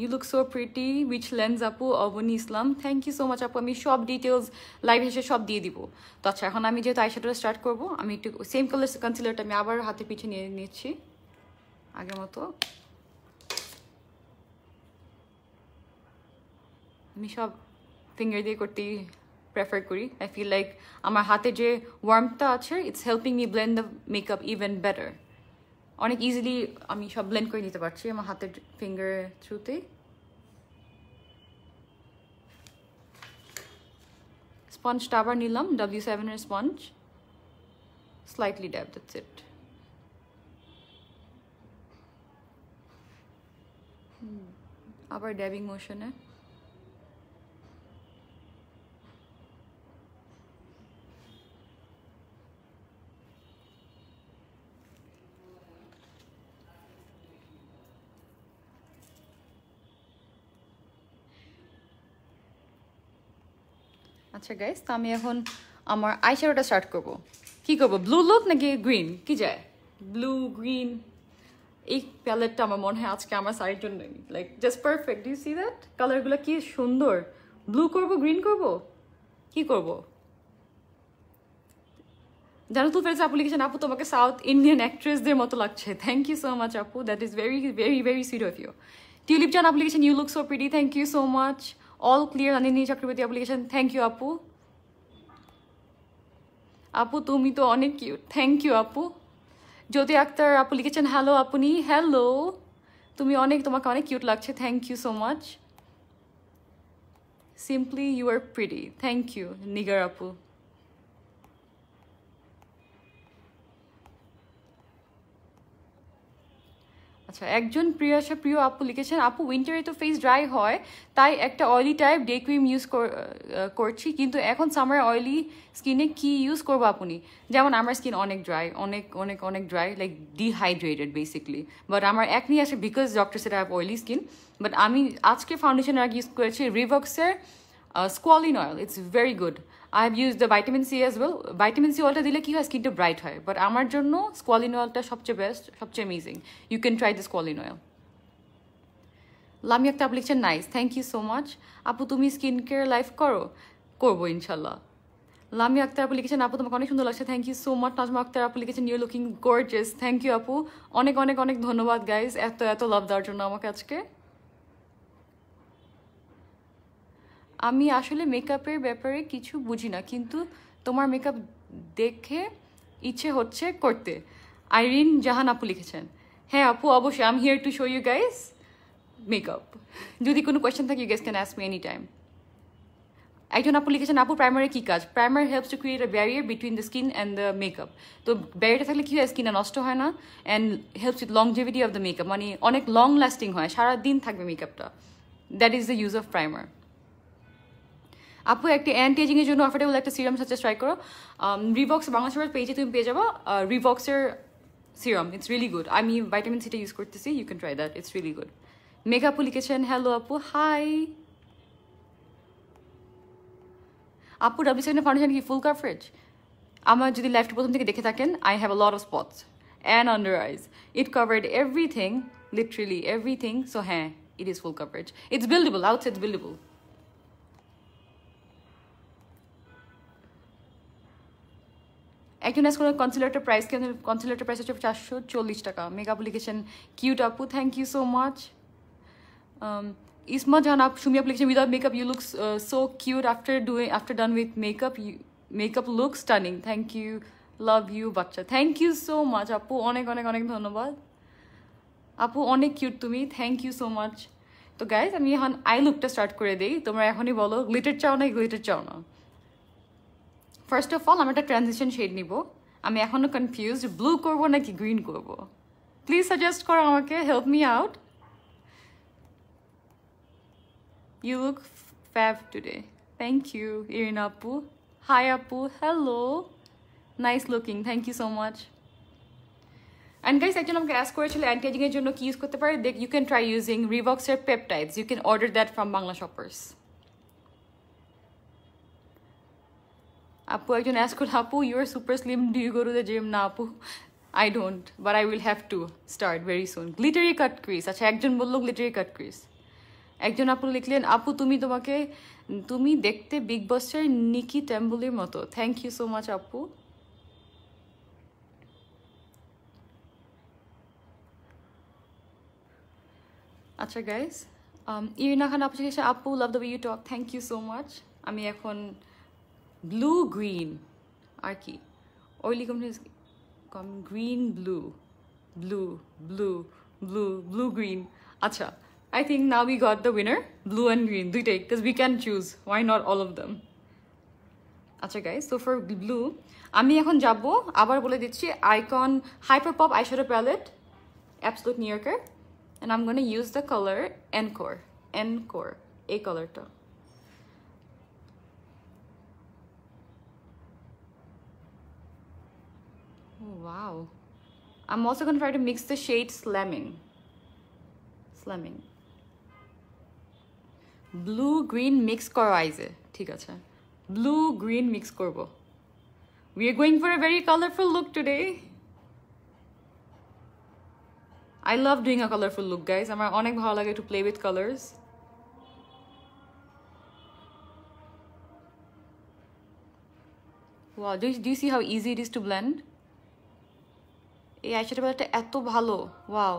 You look so pretty. Which lens apu? Avani Islam. Thank you so much apu. আমি সব details live এসে সব দিয়ে দিব। তো আচ্ছা, এখন আমি যেহেতু আইশ্যাডোটা স্টার্ট করব, আমি একটু সেম কালার কনসিলারটা আমি আবার হাতে পিছে নিয়ে নিচ্ছি আগের মতো। আমি সব ফিঙ্গার দিয়ে করতেই প্রেফার করি। আই ফিল লাইক আমার হাতে যে ওয়ার্মটা আছে, it's helping me blend the makeup even better. অনেক ইজিলি আমি সব ব্লেন্ড করে নিতে পারছি আমার হাতের ফিঙ্গার থ্রুতে। স্পঞ্জটা আবার নিলাম, W7 এর sponge, slightly dab, that's it. আবার ড্যাবিং মোশনে। আচ্ছা গাইস, তো আমি এখন আমার আইশ্যাডোটা স্টার্ট করব। কি করব, ব্লু লুক নাকি গ্রিন? কি যায়, ব্লু গ্রিন? এই প্যালেটটা আমার মনে হয় আজকে আমার শাড়ির জন্য like just perfect. Do you see that? কালারগুলো কি সুন্দর। ব্লু করব, গ্রিন করব, কি করব? জানাতুল ফেরদৌস আপু লিখেছেন আপু তোমাকে সাউথ ইন্ডিয়ান অ্যাক্ট্রেসদের মতো লাগছে থ্যাংক ইউ সো মাচ আপু that is very very very sweet of you Tulip Jan আপু লিখেছেন you look so pretty thank you so much all clear Nanini Chakraborty আপু লিখেছেন থ্যাংক ইউ আপু আপু তুমি তো অনেক কিউট থ্যাংক ইউ আপু জ্যোতি আক্তার আপু লিখেছেন হ্যালো আপনি হ্যালো তুমি তোমাকে অনেক কিউট লাগছে thank you so much simply you are pretty thank you Nigar আপু আচ্ছা একজন প্রিয় আপু লিখেছেন আপু উইন্টারে তো ফেস ড্রাই হয় তাই একটা oily type day cream use করছি কিন্তু এখন সামার অয়েলি স্কিনে কি ইউজ করবো আপনি যেমন আমার স্কিন অনেক ড্রাই অনেক dry like dehydrated basically but আমার একনি আসে because doctor said have oily skin but আমি আজকে ফাউন্ডেশনের আগে ইউজ করেছি রিভক্সের squalane oil it's very good I have use the vitamin C as well vitamin C অয়েলটা দিলে কি হয় স্কিনটা ব্রাইট হয় বাট আমার জন্য স্কোয়ালিন অয়েলটা সবচেয়ে বেস্ট সবচেয়ে amazing you can try the squalane oil Lami Akter আপু লিখছেন nice thank you so much আপু তুমি স্কিন কেয়ার লাইফ করবো ইনশাল্লাহ লামি আক্তার আপু লিখেছেন আপু তোমাকে অনেক সুন্দর লাগছে thank you so much Nazma Akter আপু লিখেছেন you looking gorgeous thank you আপু অনেক ধন্যবাদ গাইজ এত লাভ দেওয়ার জন্য আমাকে আজকে আমি আসলে মেকআপের ব্যাপারে কিছু বুঝি না কিন্তু তোমার মেকআপ দেখে ইচ্ছে হচ্ছে করতে আইরিন জাহান আপু লিখেছেন হ্যাঁ আপু অবশ্যই I am here to show you guys makeup যদি কোনো কোয়েশ্চেন থাকে you guys can ask me any time একজন আপু লিখেছেন আপু প্রাইমারে কী কাজ primer helps to create a barrier between the skin and the makeup তো ব্যারিয়ারটা থাকলে কী হয় স্কিনটা নষ্ট হয় না and helps with longevity of the makeup মানে অনেক লং লাস্টিং হয় সারাদিন থাকবে মেকআপটা that is the use of primer আপু একটা অ্যান্টি এজিংয়ের জন্য অফারেবল একটা সিরাম সাজেস্ট ট্রাই করো রিভক্স বাংলাদেশের পেজে তুমি পেয়ে যাবো রিভক্সের সিরাম ইটস রিয়েলি গুড আমি ভাইটামিন সিটা ইউজ করতেছি you can try that it's really good Megh আপু লিখেছেন হ্যালো আপু হাই আপু W7 ফাউন্ডেশন কি ফুল কভারেজ আমার যদি লাইফটা প্রথম থেকে দেখে থাকেন I have a lot of spots and under eyes it covered everything literally everything so হ্যাঁ it is full coverage it's buildable outside buildable একজন আজকে কনসিলারটার প্রাইস কেন কনসিলারটার প্রাইস হচ্ছে 440 টাকা মেকআপ লিখেছেন কিউট আপু থ্যাংক ইউ সো মাচ ইসমা জাহান আপু সুমি আপু লিখেছেন without makeup you look so cute after done with makeup look stunning thank you love you বাচ্চা থ্যাংক ইউ সো মাচ আপু অনেক ধন্যবাদ আপু অনেক কিউট তুমি থ্যাংক ইউ সো মাচ তো গাইজ আমি এখন আই লুকটা স্টার্ট করে দিই তোমরা এখনই বলো গ্লিটার চাও না গ্লিটার চাও না ফার্স্ট অফ অল আমি একটা ট্রানজিশন শেড নিব আমি এখনও কনফিউজড ব্লু করবো নাকি গ্রিন করবো প্লিজ সাজেস্ট করো আমাকে help me out you look fab today thank you Irina আপু হাই আপু hello nice looking thank you so much and guys একজন আমাকে অ্যাস্ক করেছিল অ্যান্টি এজিংয়ের জন্য কি ইউজ করতে পারে ইউ ক্যান ট্রাই ইউজিং রিভক্সের peptides you can order that from Bangla shoppers আপু একজন অ্যাস্ক করল আপু you are super slim do you go to the gym না আপু I don't but I will have to start very soon glittery cut crease আচ্ছা একজন বললো glittery cut crease একজন আপু লিখলেন আপু তুমি দেখতে বিগ বসের নিকি টেম্বুলির মতো থ্যাংক ইউ সো মাচ আপু আচ্ছা গাইস ইরিনা খান আপু লিখেছে আপু love the way you talk thank you so much আমি এখন ব্লু গ্রিন আর কি অয়েলি কম গ্রিন ব্লু গ্রিন আচ্ছা I think now we got the winner blue and green দুইটাই because we can choose why not all of them আচ্ছা guys so for blue আমি এখন যাব আবার বলে দিচ্ছি Icon Hyper Pop eyeshadow palette Absolute New Yorker and I'm going to use the color Encore এই কালারটা oh wow I'm also going to try to mix the shade Slamming blue green mix করো আইজে ঠিক আছে blue green mix করবো we are going for a very colourful look today I love doing a colourful look guys আমার অনেক ভালো লাগে to play with colours Wow, do you see how easy it is to blend? এই eyeshadow প্যালেটটা এত ভালো, wow.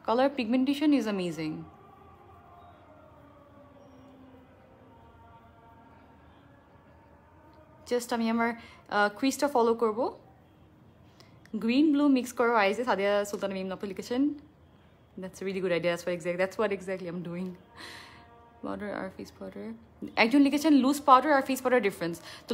Color pigmentation is amazing. Just আমি আমার ক্রিজটা follow করব। গ্রিন ব্লু মিক্স করো আইজে, সাদিয়া সুলতান মিম নফল লিখেছেন। That's a really good idea. That's what exactly I'm doing. Powder or face powder. একজন লিখেছেন লুজ পাউডার আর ফেস পাউডার ডিফারেন্স। তো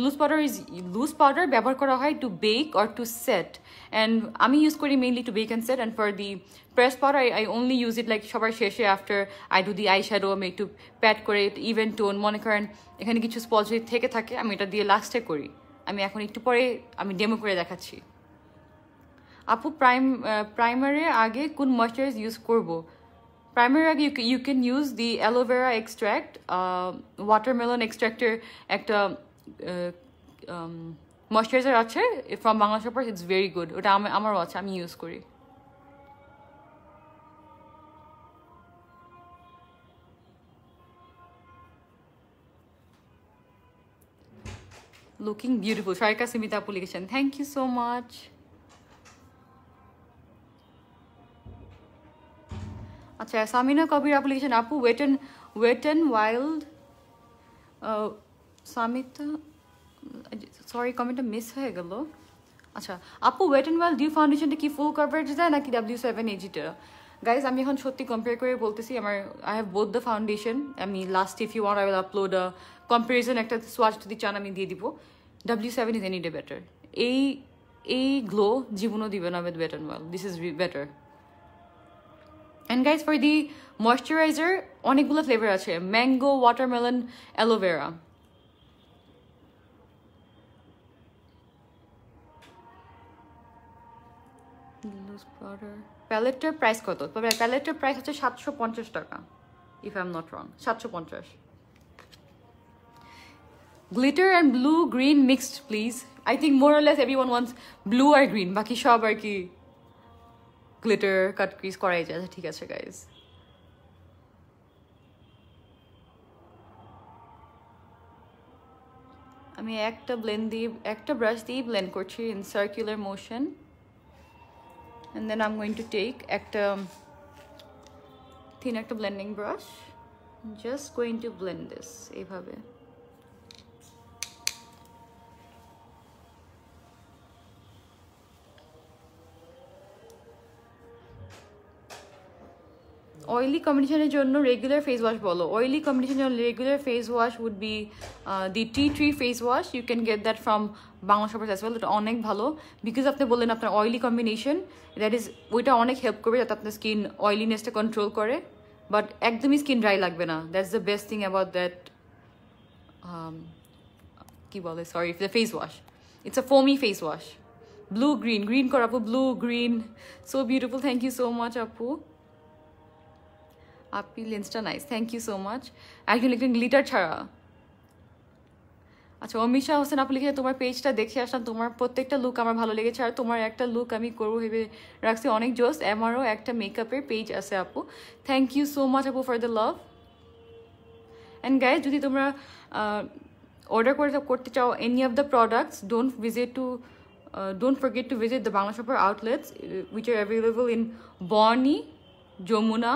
লুজ পাউডার ব্যবহার করা হয় to bake or to set, and আমি ইউজ করি mainly to bake and set, and for the press powder I only use it like সবার শেষে after I do the eye shadow. আমি একটু প্যাড করে ইভেন টোন, মনে করেন এখানে কিছু স্পট যদি থেকে থাকে আমি এটা দিয়ে লাস্টে করি। আমি এখন একটু পরে আমি ডেমো করে দেখাচ্ছি। আপু প্রাইমারের আগে কোন ময়েশ্চারাইজ ইউজ করবো? Primer আগে you can use the aloe vera extract, watermelon extractor একটা moisturizer আছে from Bangla Shoppers, it's very good. ওটা আমারও আছে, আমি ইউজ করি। Looking beautiful. Sharika Simita application. Thank you so much. আচ্ছা, সামিনা কবির অ্যাপ্লিকেশন আপু wet and wild Samita, sorry কমেন্টটা মিস হয়ে গেল। আচ্ছা আপু, ওয়েট অ্যান্ড ওয়াইল্ড ডিউ ফাউন্ডেশনটা কি ফুল কভারেজ দেয় নাকি W7AG-টা? গাইজ আমি এখন সত্যি কম্পেয়ার করে বলতেছি, I have both the foundation. আমি last if you want I will upload a comparison, একটা সোয়াচ যদি চান আমি দিয়ে দিব। W7 is any day better. এই গ্লো জীবনও দিবে না with wet and wild, this is better. And guys, for the moisturizer, অনেকগুলো ফ্লেভার আছে, mango, watermelon, aloe vera. Loose powder প্যালেটটার প্রাইস কত? প্যালেটটার প্রাইস হচ্ছে 750 টাকা, if I am not wrong, 750। Glitter and blue green mixed please. I think more or less everyone wants blue আর green, বাকি সব আর কি গ্লিটার কাট ক্রিজ করাই যায়। ঠিক আছে গাইজ, আমি একটা ব্রাশ দিয়ে ব্লেন্ড করছি in circular motion, and then I'm going to take একটা thin একটা blending brush, just going to blend this এইভাবে। অয়েলি কম্বিনেশনের জন্য রেগুলার ফেস ওয়াশ বলো। অয়েলি কম্বিনেশনের জন্য regular face wash would be the tea tree face wash. You can get that from Bangla Shoppers as well. ওটা অনেক ভালো, বিকজ আপনি বললেন আপনার অয়েলি কম্বিনেশন, দ্যাট ইজ ওইটা অনেক হেল্প করবে যাতে আপনার স্কিন অয়েলিনেসটা কন্ট্রোল করে, বাট একদমই স্কিন ড্রাই লাগবে না। That's the best thing about that কি বলে, sorry, the face wash. It's a foamy face wash. Blue green কর আপু, blue green, so beautiful. Thank you so much আপু। আপনি লেন্সটা nice, thank you so much. একজন লিখলেন গ্লিটার ছাড়া। আচ্ছা, অমিশা হোসেন আপু লিখে তোমার পেজটা দেখে আসলাম, তোমার প্রত্যেকটা লুক আমার ভালো লেগেছে, আর তোমার একটা লুক আমি করবো ভেবে রাখছি, অনেক জোস। আমারও একটা মেকআপের পেজ আছে আপু। থ্যাংক ইউ সো মাচ আপু for the love. And guys, যদি তোমরা অর্ডার করতে চাও any of the products, don't forget to visit the Bangla Shopper outlets which are available in Borni, Jamuna,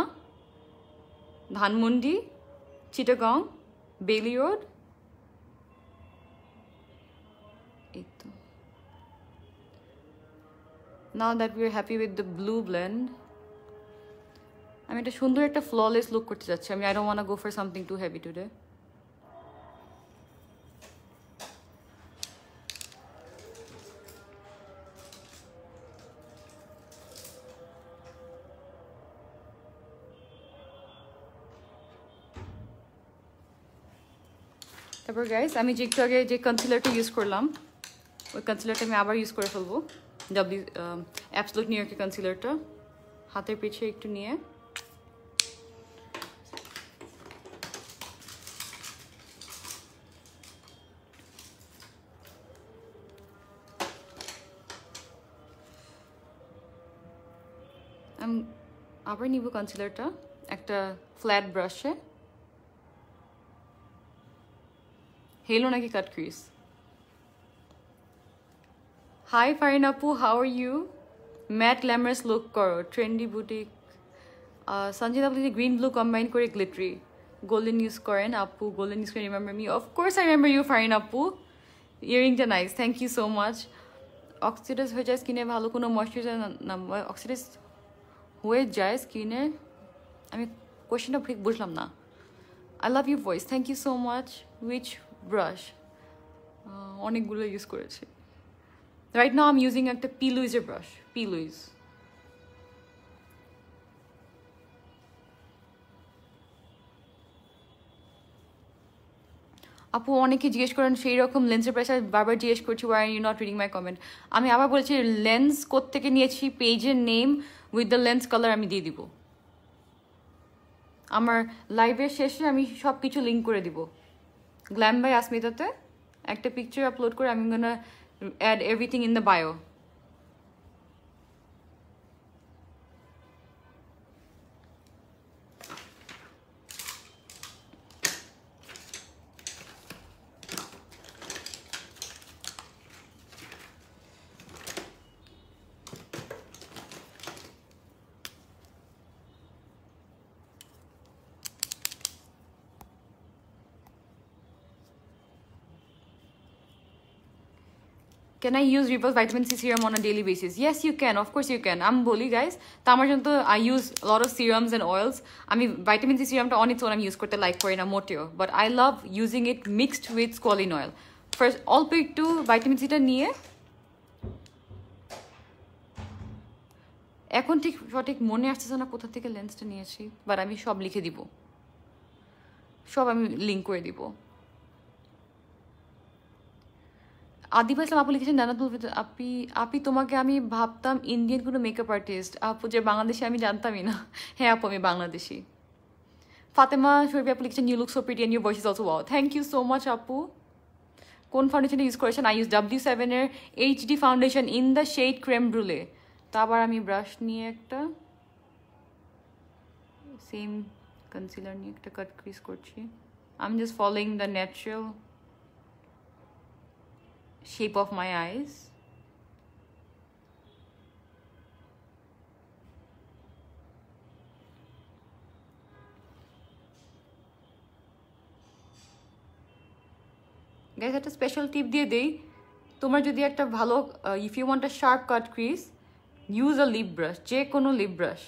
Dhanmondi, Chittagong, Bailey road. এই তো। Now that we are happy with the blue blend, আমি একটা সুন্দর একটা ফ্ললেস লুক করতে যাচ্ছি। I don't want to go for something too heavy today. তারপর guys, আমি যে একটু আগে যে কনসিলারটা ইউজ করলাম, ওই কনসিলারটা আমি আবার ইউজ করে ফেলবো। অ্যাবসোলিউট নিউ ইয়র্কের কনসিলারটা হাতের পিছিয়ে একটু নিয়ে আমি আবার নিব কনসিলারটা একটা ফ্ল্যাট ব্রাশে। হেলো নাকি কাট crease? Hi Farin Apu, how are you? Matte glamorous look koro, trendy boutique. Sanjay Apni green blue combine kore glittery. Golden use koren Apu, golden use kore remember me. Of course I remember you Farin Apu. Earring ta nice, thank you so much. Oxidize হয়ে যায় স্কিনে ভালো কোনো moisturiser না oxidise হয়ে যায় স্কিনে আমি কোশ্চেনটা ঠিক বুঝলাম না I love your voice, thank you so much. Which brush? অনেকগুলো ইউজ করেছি right now I'm using একটা P. Louise brush P. Louise আপু অনেকে জিজ্ঞেস করেন সেই রকম লেন্সের প্রাইস বারবার জিজ্ঞেস করছি why are you not reading my comment আমি আবার বলেছি লেন্স কোত্থেকে নিয়েছি পেজের name with the lens colour আমি দিয়ে দিব আমার লাইভের শেষে আমি সব কিছু লিঙ্ক করে দিব গ্ল্যাম বাই আসমিতাতে একটা পিকচার আপলোড করে আমি gonna add everything in the bio Can I use Repulse Vitamin C Serum on a daily basis? Yes, you can. Of course, you can. I'm boli, guys. I use a lot of serums and oils. I mean, Vitamin C Serum on its own, I'm used to like for in a motio. But I love using it mixed with squalene oil. First, all pick to Vitamin C ta niye. এখন ঠিক সঠিক মনে আসছে না কোথা থেকে লেন্সটা নিয়েছি but আমি সব লিখে দিব সব আমি লিংক করে দিব আদিবা ইসলাম আপু লিখেছেন জান্নাতুল আপি তোমাকে আমি ভাবতাম ইন্ডিয়ান কোনো মেকআপ আর্টিস্ট আপু যে বাংলাদেশি আমি জানতামই না হ্যাঁ আপু আমি বাংলাদেশি ফাতেমা শরীফ আপু লিখেছেন you look so pretty and your voice is also wow thank you so much আপু কোন ফাউন্ডেশনটা ইউজ করেছেন আই ইউজ W7 এর HD foundation in the shade ক্রেম brulee তা আবার আমি ব্রাশ নিয়ে একটা সেম কনসিলার নিয়ে একটা কাট ক্রিজ করছি I am just following the natural shape of my eyes guys একটা স্পেশাল টিপ দিয়ে দেই তোমার যদি একটা ভালো if you want a sharp cut crease use a lip brush যে কোনো lip brush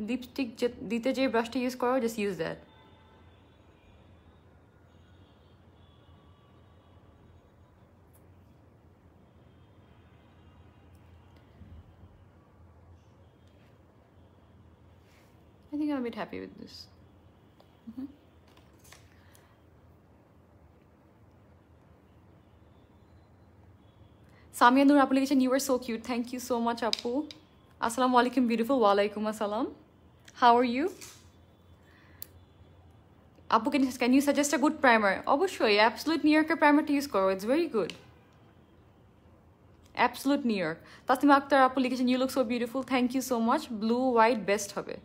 লিপস্টিক দিতে যে ব্রাশটা ইউজ করো just use that I think I'm a bit happy with this. Samia Nur application, you were so cute. Thank you so much, Apu. Assalamu alaikum, beautiful. Wa alaikum assalam. How are you? Apu, can you suggest a good primer? Obviously, Absolute New Yorker primer to use. It's very good. Absolute New York. Tasnima Akhtar application, you look so beautiful. Thank you so much. Blue, white, best hobe.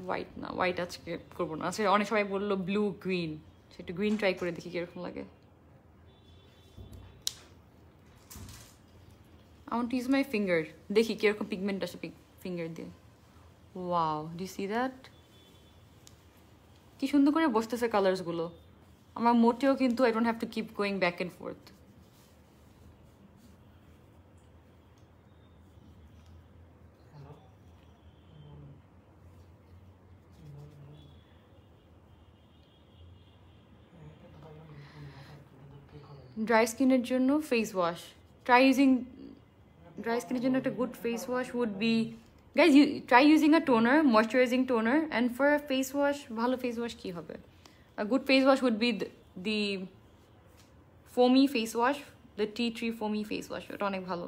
White না white আজকে করবো না আজকে অনেক সবাই বললো blue green সেটা green try করে দেখি কিরকম লাগে I want to use my finger দেখি কিরকম পিগমেন্ট আসে ফিঙ্গার দিয়ে ওয়াও ডু সি দ্যাট কি সুন্দর করে বসতেছে কালার্সগুলো আমার মোটেও কিন্তু I don't have to keep going back and fourth dry skin এর জন্য face wash try using dry skin এর জন্য একটা good face wash would be guys you try using a toner moisturizing toner and for a face wash ভালো face wash কি হবে a good face wash would be the foamy face wash the tea tree foamy face wash এটা অনেক ভালো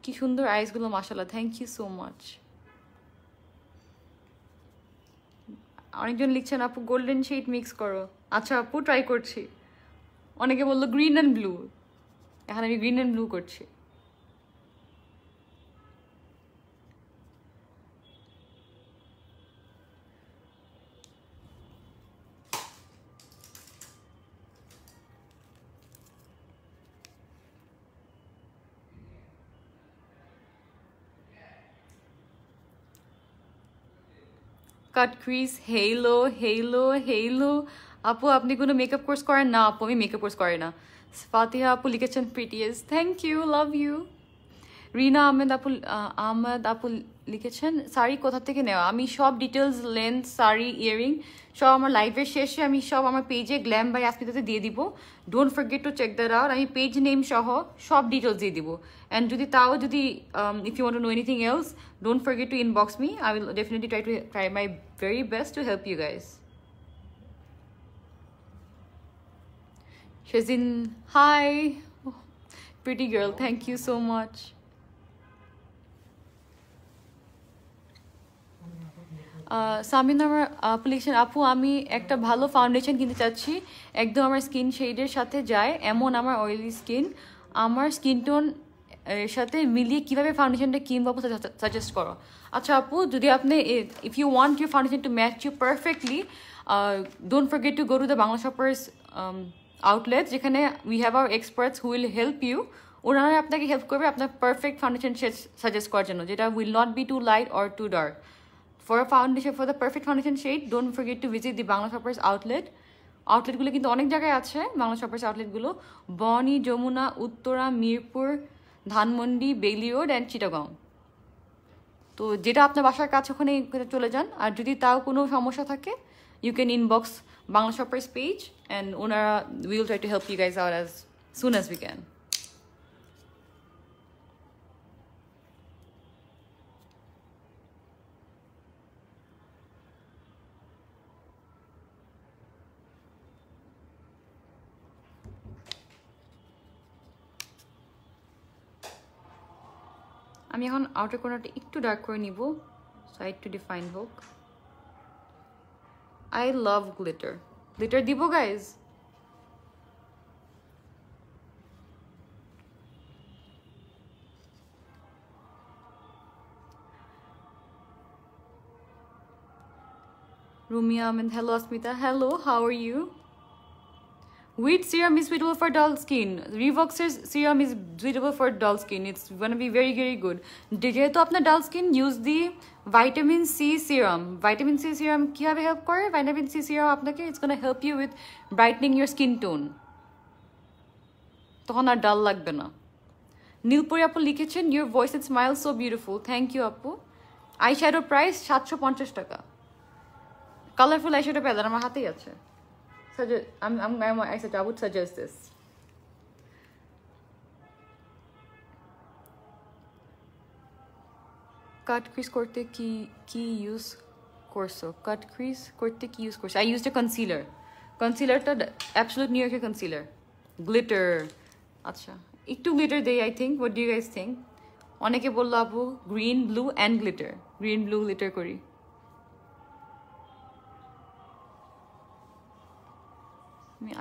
কি সুন্দর আইস গুলো মাশাআল্লাহ থ্যাংক ইউ সো মাচ অনেকজন লিখছেন আপু গোল্ডেন শেড মিক্স করো আচ্ছা আপু ট্রাই করছি অনেকে বললো গ্রিন অ্যান্ড ব্লু এখন আমি গ্রিন অ্যান্ড ব্লু করছি কাট ক্রিজ হেলো হেলো হেলো আপু আপনি কোনো মেকআপ কোর্স করেন না আপু আমি মেকআপ কোর্স করে না ফাতিহা আপু লিখেছেন prettiest thank you love you Rina Ahmed আপু লিখেছেন শাড়ি কোথা থেকে নেওয়া আমি সব ডিটেলস লেন্থ শাড়ি ইয়ারিং সব আমার লাইভের শেষে আমি সব আমার পেজে গ্ল্যাম বাই আসমিতাতে দিয়ে দিব don't forget to check that out আমি পেজ নেম সহ সব ডিটেলস দিয়ে দিব অ্যান্ড যদি if you want to know anything else don't forget to inbox me I will definitely try my very best to help you guys Shazin, hi, pretty girl, thank you so much. Samin আমার application আপু আমি একটা ভালো foundation কিনতে চাচ্ছি একদম আমার skin শেডের সাথে যায় এমন আমার অয়েলি স্কিন আমার স্কিন টোন এর সাথে মিলিয়ে কীভাবে ফাউন্ডেশনটা কিনবো আপু সাজেস্ট করো আচ্ছা আপু যদি আপনি if you want your foundation to match you perfectly don't forget to go to the Bangla shoppers outlet যেখানে we have our experts who will help you ওনারা আপনাকে হেল্প করবে আপনার পারফেক্ট ফাউন্ডেশন সাজেস্ট করার জন্য যেটা will not be too light or too dark for the perfect foundation shade don't forget to visit the Bangla Shoppers outletগুলো কিন্তু অনেক জায়গায় আছে বাংলা শপার্স আউটলেটগুলো বনি Jamuna Uttara Mirpur Dhanmondi Bailey road and Chittagong তো যেটা আপনার বাসার কাছে ওখানে চলে যান আর যদি তাও কোনো সমস্যা থাকে you can inbox Bangla shoppers page and ওনারা will try to help you guys out as soon as we can আমি এখন আউটার কর্নারটা একটু ডার্ক করে নিব সাইড টু ডিফাইন হোক আই লাভ গ্লিটার দিব guys Rumia Ahmed, hello Asmita, hello, how are you? Which serum is suitable for dull skin? Revox's serum is suitable for dull skin. It's gonna be very, very good. যেহেতু আপনার dull skin, use the vitamin C serum. Vitamin C serum কিভাবে help করে? Vitamin C serum আপনাকে it's gonna help you with brightening your skin tone. তখন আর dull লাগবে না। নীলপরি আপু লিখেছেন your voice and smile so beautiful. Thank you আপু. Eyeshadow price 750 টাকা। Colorful eyeshadow প্যালেট আমার হাতেই আছে। I would suggest this. Cut crease korte ki use korso. Cut crease korte ki use korso. I used a concealer. Concealer ta Absolute New York concealer. Glitter. Acha. Ekটু glitter dey I think. What do you guys think? Oneke bollo apu green, blue and glitter. Green, blue glitter kori.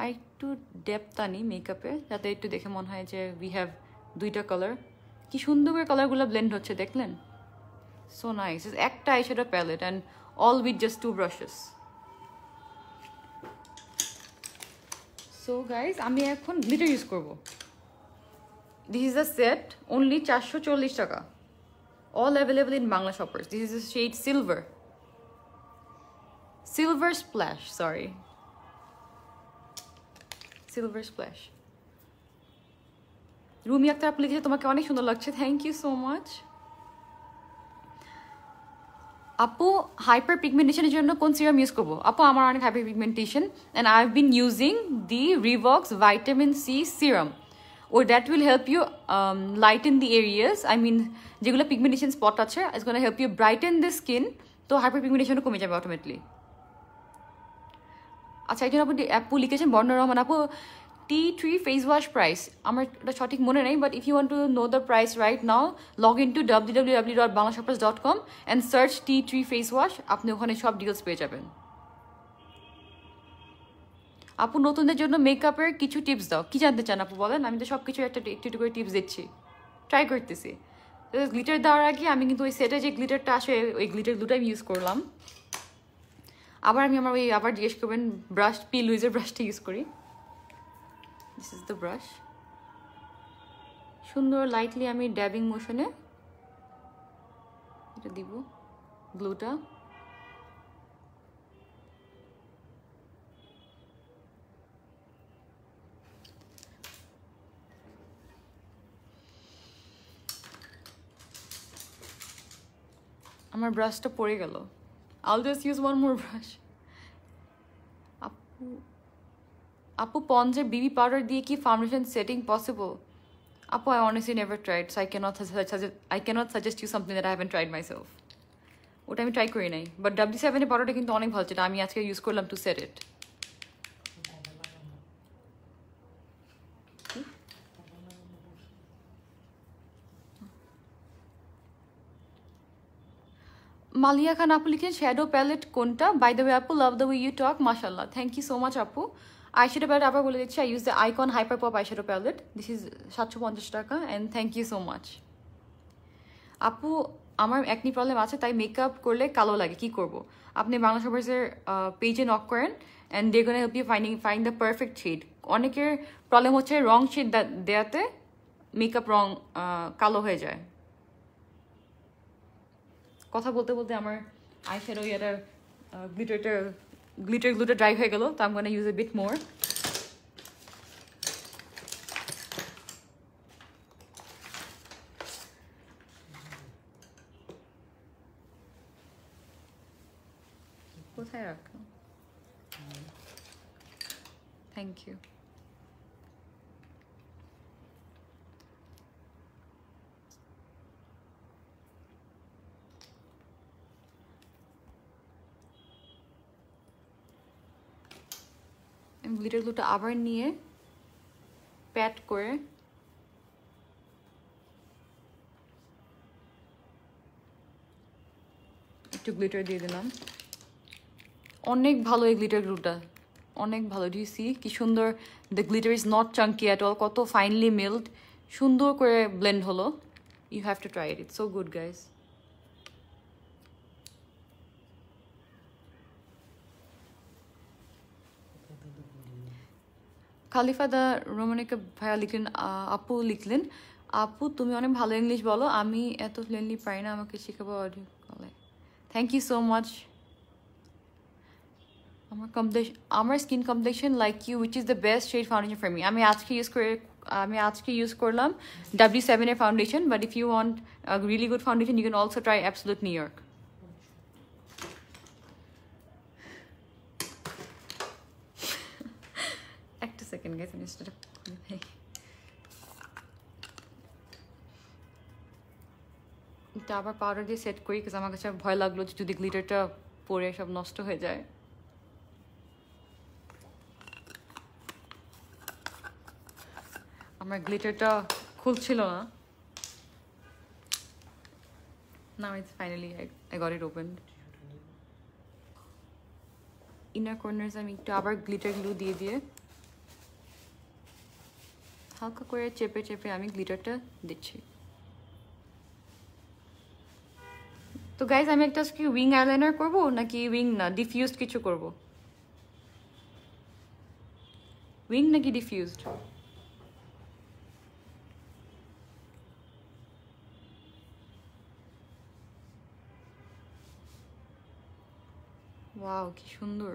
I একটু depth আনি মেকআপে যাতে একটু দেখে মনে হয় যে we have দুইটা colour কি সুন্দর করে কালারগুলো ব্লেন্ড হচ্ছে দেখলেন সো নাইস একটা eyeshadow palette and all with just 2 brushes so guys আমি এখন গ্লিটার ইউজ করব this is a set only 440 taka all available in Bangla Shoppers this is a shade silver splash sorry Silver Splash. Rumi Akter আপু লিখেছে তোমাকে অনেক সুন্দর লাগছে থ্যাংক ইউ সো মাচ আপু হাইপার পিগমেন্টেশনের জন্য কোন সিরাম ইউজ করবো আপু আমার অনেক hyper pigmentation and I have been using the Revox vitamin C serum or that will help you lighten the areas I mean যেগুলো পিগমেন্টেশন স্পট আছে it's going to help you brighten the skin তো hyper পিগমেন্টেশনও কমে যাবে automatically আচ্ছা একজন আপু লিখেছেন বর্ণা রহমান আপু T3 face wash price আমার এটা সঠিক মনে নেই but if you want to know the price right now log in to www.banglashoppers.com and search T3 face wash আপনি ওখানে সব ডিটেলস পেয়ে যাবেন আপু নতুনদের জন্য মেকআপের কিছু টিপস দাও কি জানতে চান আপু বলেন আমি তো সব কিছু একটু করে টিপস দিচ্ছি ট্রাই করতেছি গ্লিটার দেওয়ার আগে আমি কিন্তু ওই সেটে যে গ্লিটারটা আসে ওই গ্লিটার দুটো আমি ইউজ করলাম আবার আমি আমার ওই আবার জিজ্ঞেস করবেন ব্রাশ পি লুইজের ব্রাশটা ইউজ করি দিস ইজ দ্য ব্রাশ সুন্দর লাইটলি আমি ড্যাবিং মোশনে এটা দিব গ্লুটা আমার ব্রাশটা পড়ে গেল। I'll just use one more brush. আপু পন্ডসের বিবি পাউডার দিয়ে কি ফাউন্ডেশন সেটিং পসিবল? আপু I honestly never tried, so I cannot suggest you something that I haven't tried myself. ওটা আমি ট্রাই করি নাই, বাট W7 এর পাউডারটা কিন্তু অনেক ভালো, যেটা আমি আজকে ইউজ করলাম to set it. Malia Khan আপু লিখেন শ্যাডো প্যালেট কোনটা? বাই দ্য ওয়ে আপু, love the way you talk, মাশাল্লাহ, থ্যাংক ইউ সো মাচ আপু। আইশ্যাডো প্যালেট আবার বলে দিচ্ছি, I use the icon hyper pop eyeshadow palette, this is 750 taka, and thank you so much. আপু আমার acne problem আছে, তাই মেকআপ করলে কালো লাগে, কি করব? আপনি বাংলা শপার্সের পেজে নক করেন, and they gonna help you find the perfect shade. অনেকের প্রবলেম হচ্ছে রং শেড দেয়াতে মেকআপ রং কালো হয়ে যায়। কথা বলতে বলতে আমার আইশ্যাডো ইয়াটার গ্লিটার ড্রাই হয়ে গেল, তো আমি গোনা ইউজ এ বিট মোর। কোথায় রাখলাম? Thank you. গ্লিটার গ্লুটা আবার নিয়ে প্যাট করে একটু গ্লিটার দিয়ে দিলাম। অনেক ভালো এই গ্লিটার গ্লুটা, অনেক ভালো। ডু ইউ সি কি সুন্দর? The glitter is not chunky at all, কত ফাইনলি মিল্ড, সুন্দর করে ব্লেন্ড হলো। You have to try it, it's so good guys. খালিফা দা রোমানিকা ভাইয়া লিখলেন, আপু লিখলেন, আপু তুমি অনেক ভালো ইংলিশ বলো, আমি এত ফ্লুয়েন্টলি পারি না, আমাকে শেখাবো অডিও কলে। Thank you so much. আমার skin complexion like you, which is the best shade foundation for me. আমি আজকে ইউজ করলাম W7 এর foundation, but if you want really good foundation you can also try Absolute New York. একটা second guys, আমি সেটা খুলে দেই। এটা আবার পাউডার দিয়ে সেট করি, বিকজ আমার কাছে ভয় লাগলো যে যদি গ্লিটারটা পরে সব নষ্ট হয়ে যায়। আমার গ্লিটারটা খুলছিল না। Now it's finally I got it opened. Inner corners আমি একটু আবার গ্লিটার গ্লু দিয়ে হালকা করে চেপে চেপে আমি গ্লিটারটা দিচ্ছি। তো গাইজ আমি একটা কি উইং আইলাইনার করবো নাকি উইং না ডিফিউজড কিছু করব? উইং নাকি ডিফিউজড? ওয়াও কি সুন্দর!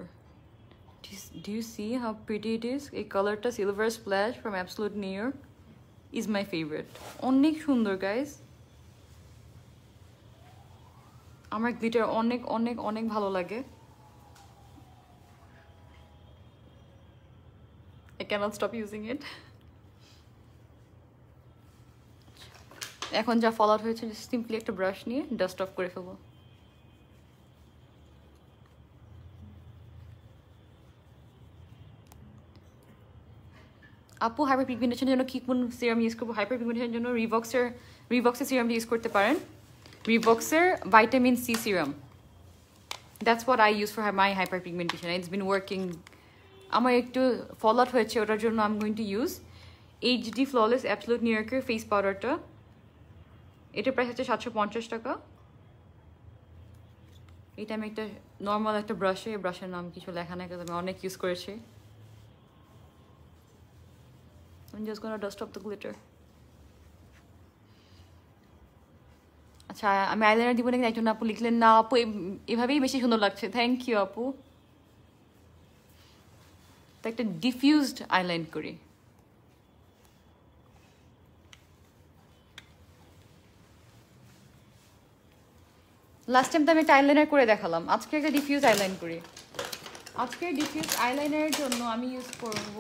Do you see how pretty it is? এই কালারটা silver splash from Absolute New York is my favorite. অনেক সুন্দর গাইজ। আমার গ্লিটার অনেক অনেক অনেক ভালো লাগে। I cannot stop using it. এখন যা ফল আউট হয়েছে সিম্পলি একটা ব্রাশ নিয়ে ডাস্ট অফ করে ফেলবো। আপু হাইপার পিগমেন্টেশনের জন্য কি কোন সিরাম ইউজ করবো? হাইপার পিগমেন্টেশনের জন্য রিভক্সের সিরামটা ইউজ করতে পারেন। রিভক্সের vitamin C serum, that's what I use for my hyper pigmentation, it's been working. আমার একটু ফল আউট হয়েছে, ওটার জন্য I am going to use HD flawless Absolute New ইয়র্কের ফেস পাউডারটা। এটার প্রাইস হচ্ছে 750 টাকা। এটা আমি একটা নর্মাল একটা ব্রাশের নাম কিছু লেখা নাই, আমি অনেক ইউজ করেছি। I'm just gonna dust off the glitter. আচ্ছা আমি আইলাইনার দিব নাকি একজন আপু লিখলেন না আপু এভাবেই বেশি সুন্দর লাগছে। থ্যাংক ইউ আপু। তো একটা ডিফিউজড আইলাইন করি। লাস্ট টাইম তো আমি একটা আইলাইনার করে দেখালাম, আজকে একটা ডিফিউজ আইলাইন করি। আজকে ডিফিউজ আইলাইনারের জন্য আমি ইউজ করব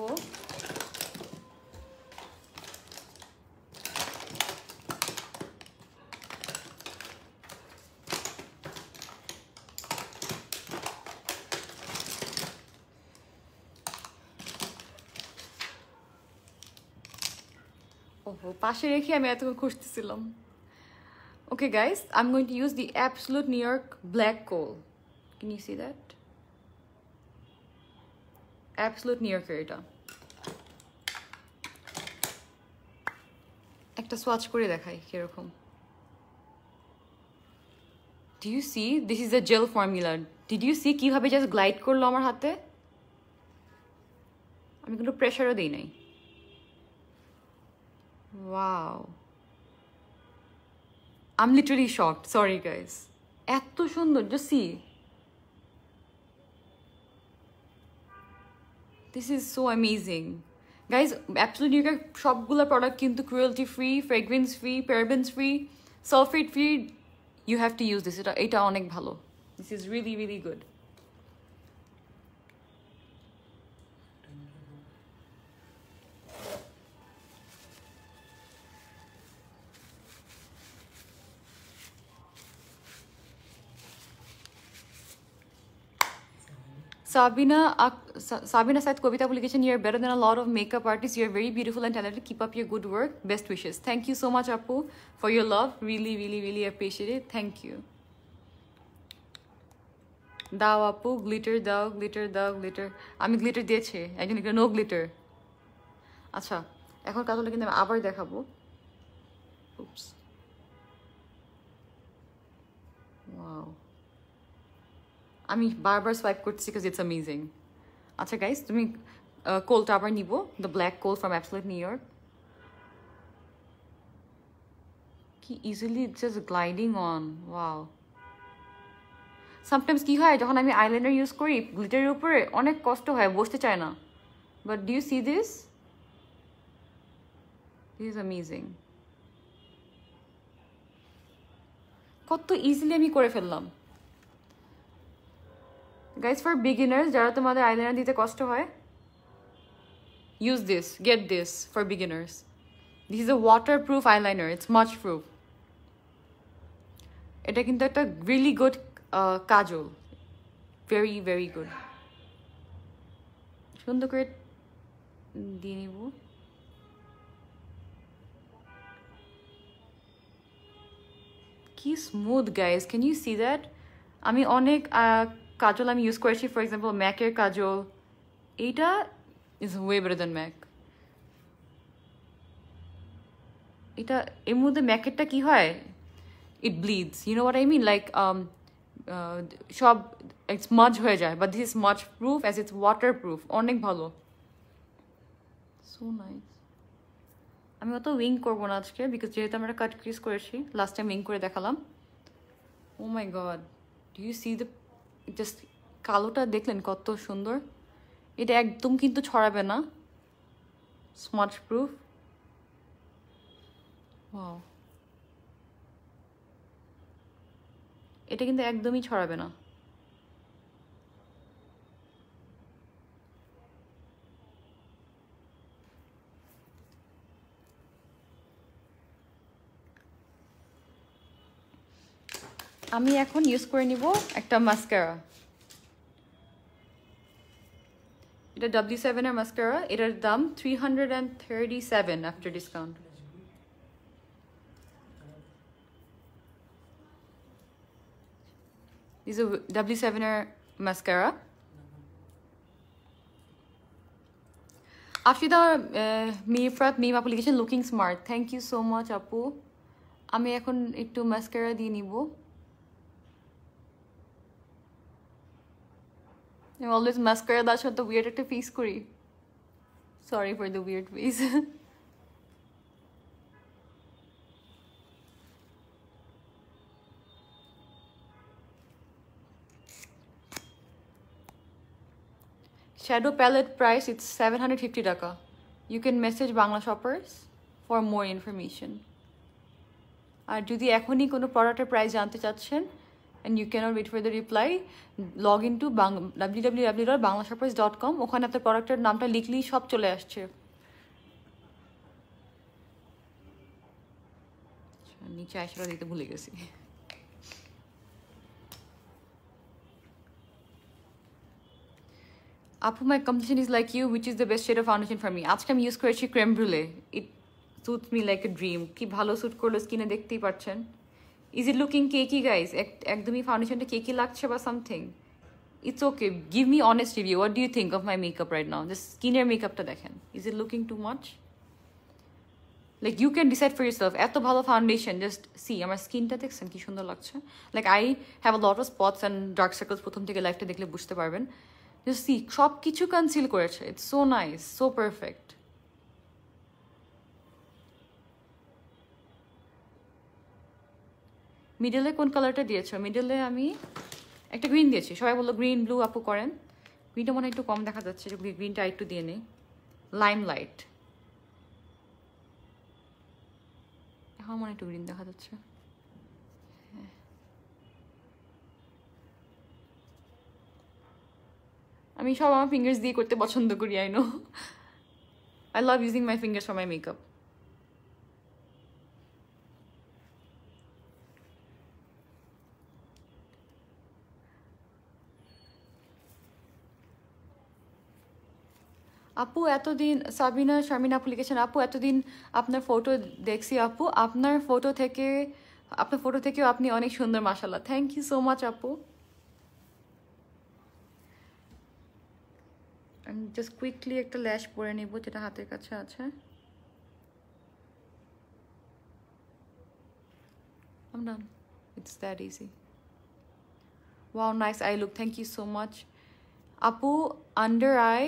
ওহো পাশে রেখে আমি এতক্ষণ খুঁজতেছিলাম। Okay guys, I'm going to use the Absolute New York Black Coal. Can you see that? Absolute New York এটা একটা সোয়াচ করে দেখাই কিরকম। Do you see? This is a gel formula. Did you see কিভাবে just glide করলো আমার হাতে? আমি কোনো প্রেসারও দেই নাই। Wow. I'm literally shocked. Sorry guys. এত সুন্দর, just see. This is so amazing. Guys, Absolute New York সবগুলো প্রোডাক্ট কিন্তু cruelty free, fragrance free, parabens free, sulfate free. You have to use this. এটা অনেক ভালো. This is really really good. Sabina said Kavita publication, you're better than a lot of makeup artists. You're very beautiful and talented. Keep up your good work. Best wishes. Thank you so much, Apu, for your love. Really, really, really appreciate it. Thank you. Dao Apu, glitter, dao, glitter, dao, glitter. আমি glitter দিয়েছি, একজন একটা no glitter. আচ্ছা, এখন কাজলটা কিন্তু আমি আবার দেখাবো। Oops. Wow. আমি বারবার সোয়াইপ করছি because it's amazing. আচ্ছা গাইস, তুমি কোলটা আবার নিব, the black coal from Absolute New York. কি easily it's just gliding on. Wow. Sometimes কি হয় যখন আমি আইলাইনার ইউজ করি গ্লিটারের উপরে অনেক কষ্ট হয়, বসতে চায় না। But do you see this? This is amazing. কত ইজিলি আমি করে ফেললাম। Guys, for beginners, যারা তোমাদের আইলাইনার দিতে কষ্ট হয়, use this. Get this for beginners. This is a waterproof eyeliner. It's much proof. এটা কিন্তু একটা really good কাজল. Very, very good. সুন্দর করে দিয়ে নিব। কি smooth guys, can you see that? আমি অনেক কাজল আমি ইউজ করেছি, ফর এক্সাম্পল ম্যাকের কাজল, এইটা is way better than MAC. এটা এর মধ্যে ম্যাকেরটা কি হয়, it bleeds, you know what I mean, like সব স্মাজ হয়ে যায়, but this is smudge proof as it's water proof, অনেক ভালো। So nice. আমি অত উইং করবো না আজকে, বিকজ যেহেতু আমরা কাট ক্রিজ করেছি, লাস্ট টাইম উইং করে দেখালাম। Oh my god, do you see the just কালোটা দেখলেন কত সুন্দর? এটা একদম কিন্তু ছড়াবে না, স্মাজ প্রুফ। ওয়াও, এটা কিন্তু একদমই ছড়াবে না। আমি এখন ইউজ করে নিব একটা মাস্কারা। এটা W7 এর মাস্কারা, এটার দাম 337 after discount. This is a W7 এর mascara. Afshida Mirfrat meme application looking smart. Thank you so much আপু। আমি এখন একটু মাস্কারা দিয়ে নিব। I'm always mascara দার সাথে weird একটা face করি। Sorry for the weird face. Shadow palette price, it's 750 taka. You can message Bangla shoppers for more information. আর যদি এখনই কোনো প্রোডাক্টের প্রাইস জানতে চাচ্ছেন, and you cannot wait for the reply, log into www.banglashoppers.com. ওখানে আপনার প্রোডাক্টের নামটা লিখলেই সব চলে আসছে। নিচে আইশ্যাডো দিতে ভুলে গেছি। Apu, my complexion is like you, which is the best shade of foundation for me. আজকে আমি ইউজ করেছি ক্রেম ব্রুলে। It suits me like a dream. কি ভালো স্যুট করলো স্কিনে, দেখতেই পাচ্ছেন। Is it looking cakey, guys? একদমই ফাউন্ডেশনটা কেকি লাগছে বা something? It's okay. Give me honest review. What do you think of my makeup right now? Just skinner makeupটা দেখেন। Is it looking too much? Like you can decide for yourself. এত ভালো foundation, just see আমার স্কিনটা দেখছেন কি সুন্দর লাগছে। Like I have a lot of spots and dark circles, প্রথম থেকে লাইফটা দেখলে বুঝতে পারবেন। Just see, সব কিছু কনসিল করেছে। It's so nice, so perfect. মিডলে কোন কালারটা দিয়েছো? মিডলে আমি একটা গ্রিন দিয়েছি। সবাই বললো গ্রিন ব্লু আপু করেন। গ্রিনটা মনে হয় একটু কম দেখা যাচ্ছে, গ্রিনটা একটু দিয়ে নেই। লাইম লাইট, এখন মনে একটু গ্রিন দেখা যাচ্ছে। আমি সব আমার ফিঙ্গার্স দিয়ে করতে পছন্দ করি। I know, I love using my fingers for my makeup. আপু এতদিন, সাবিনা শারমিন অ্যাপ্লিকেশন, আপু এতদিন আপনার ফটো দেখছি আপু, আপনার ফটো থেকেও আপনি অনেক সুন্দর, মাশাআল্লাহ। থ্যাংক ইউ সো মাচ আপু। আমি জাস্ট কুইকলি একটা ল্যাশ পরে নেব যেটা হাতের কাছে আছে। I'm done. It's that easy. Wow, nice eye look. Thank you so much. আপু আন্ডার আই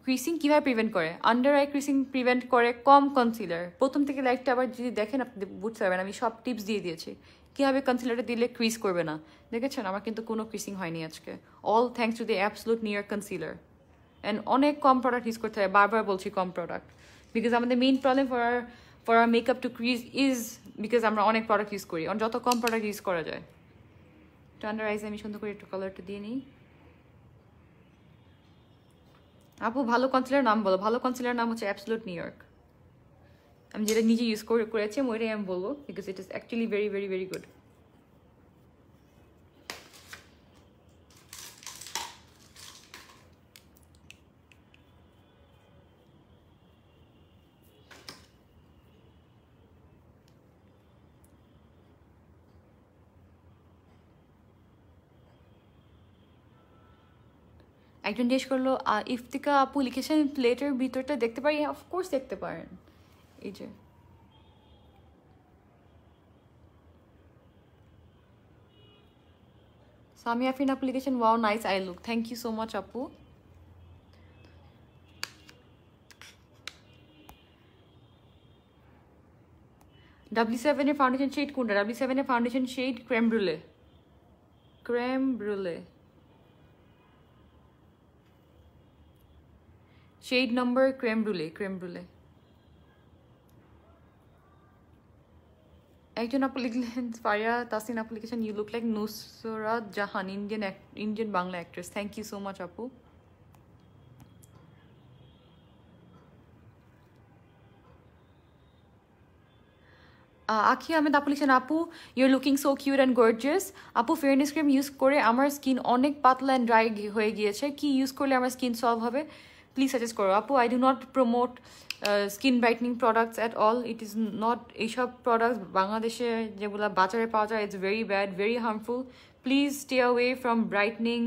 ক্রিসিং কিভাবে প্রিভেন্ট করে? আন্ডার আই ক্রিসিং প্রিভেন্ট করে কম কনসিলার। প্রথম থেকে লাইকটা আবার যদি দেখেন আপনি বুঝতে পারবেন, আমি সব টিপস দিয়ে দিয়েছি কীভাবে কনসিলারটা দিলে ক্রিস করবে না। দেখেছেন আমার কিন্তু কোনো ক্রিসিং হয়নি আজকে, all thanks to the absolute near concealer. And অনেক কম প্রোডাক্ট ইউজ করতে হয়, বারবার বলছি কম প্রোডাক্ট, বিকজ আমাদের main problem for our makeup to crease is because আমরা অনেক প্রোডাক্ট ইউজ করি, যত কম প্রোডাক্ট ইউজ করা যায়। তো আন্ডার আইসে আমি সুন্দর করে একটু কালারটা দিয়ে নিই। আপু ভালো কনসিলার নাম বলো। ভালো কনসিলার নাম হচ্ছে অ্যাবসলুট নিউ ইয়র্ক। আমি যেটা নিজে ইউজ করেছি ওইটাই আমি বলবো, because it is actually very very very good. একজন জিজ্ঞেস করলো ইফতিকা আপু লিখেছেন প্লেটের ভিতরটা দেখতে পারি? অফকোর্স দেখতে পারেন। এই যে সামিয়া আফরিন আপু লিখেছেন wow nice eye look. Thank you so much আপু। W7 এর ফাউন্ডেশন শেড কোনটা? W7 এর foundation shade ক্রেম brulee. Creme brulee shade number creme brulee. Creme brulee. একজন আপু লিখলেন Faria Tasin application you look like Nusrat Jahan, Indian Bangla actress. Thank you so much আপু। আখি আহমেদ আপু লিখছেন আপু your looking so cute and gorgeous. আপু ফেয়ারনেস ক্রিম ইউজ করে আমার স্কিন অনেক পাতলা অ্যান্ড ড্রাই হয়ে গিয়েছে, কি ইউজ করলে আমার স্কিন সলভ হবে? প্লিজ সাজেস্ট করো। আপু I do not promote skin brightening products at all. It is not, এইসব প্রোডাক্টস বাংলাদেশে যেগুলো বাজারে পাওয়া যায় it's very bad, very harmful. Please stay away from brightening,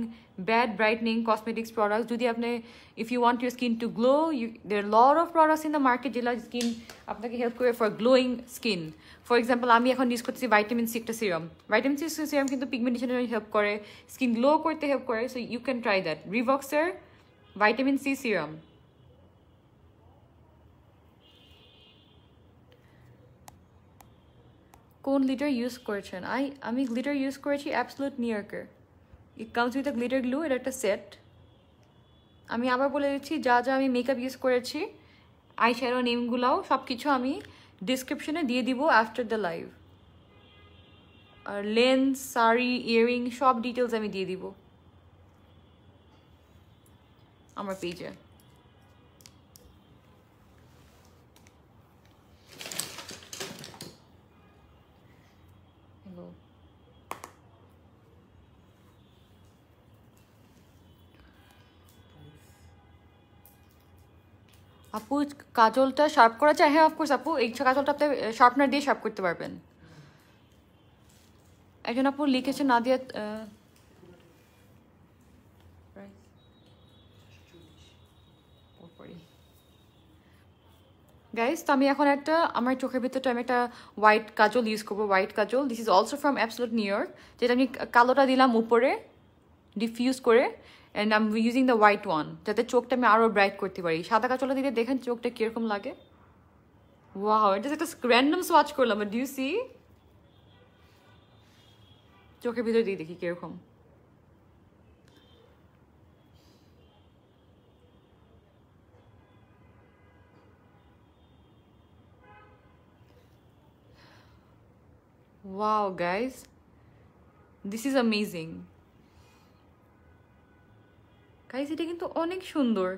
bad brightening cosmetics products. যদি আপনি if you want your skin to glow, there lot of products in the market যেগুলো skin আপনাকে হেল্প করে for glowing skin. For example আমি এখন use করতেছি vitamin C একটা serum. Vitamin C serum কিন্তু পিগমেন্টেশনের হেল্প করে, স্কিন গ্লো করতে হেল্প করে। So you can try that. রিভক্সের ভাইটামিন সি সিরাম। কোন গ্লিটার ইউজ করেছেন? আমি গ্লিটার ইউজ করেছি অ্যাবসলুট নিউ ইয়র্কের। It comes with a glitter glue, এটা একটা সেট। আমি আবার বলে দিচ্ছি যা যা আমি মেকআপ ইউজ করেছি, আই শ্যাডো নেমগুলাও সব কিছু আমি ডিসক্রিপশনে দিয়ে দিব আফটার দ্য লাইভ। আর লেন্স, শাড়ি, ইয়ারিং সব ডিটেলস আমি দিয়ে দিব আমার পেজে। আপু কাজলটা শার্প করা যায়? হ্যাঁ অফকোর্স আপু, এই কাজলটা আপনি শার্পনার দিয়ে শার্প করতে পারবেন। একজন আপু লিখেছে নাদিয়া গাইস, তো আমি এখন একটা আমার চোখের ভিতরটা আমি একটা হোয়াইট কাজল ইউজ করবো, হোয়াইট কাজল। This is also from Absolute New York, যেটা আমি কালোটা দিলাম উপরে ডিফিউজ করে, and I am using the white one, যাতে চোখটা আমি আরও ব্রাইট করতে পারি। সাদা কাজলটা দিলে দেখেন চোখটা কীরকম লাগে। ওয়াও, এটা একটা র্যান্ডম সোয়াচ করলাম, ডু ইউ সি? চোখের ভিতরে দিয়ে দেখি কীরকম। Wow, guys, this is amazing. Guys, এটা কিন্তু অনেক সুন্দর।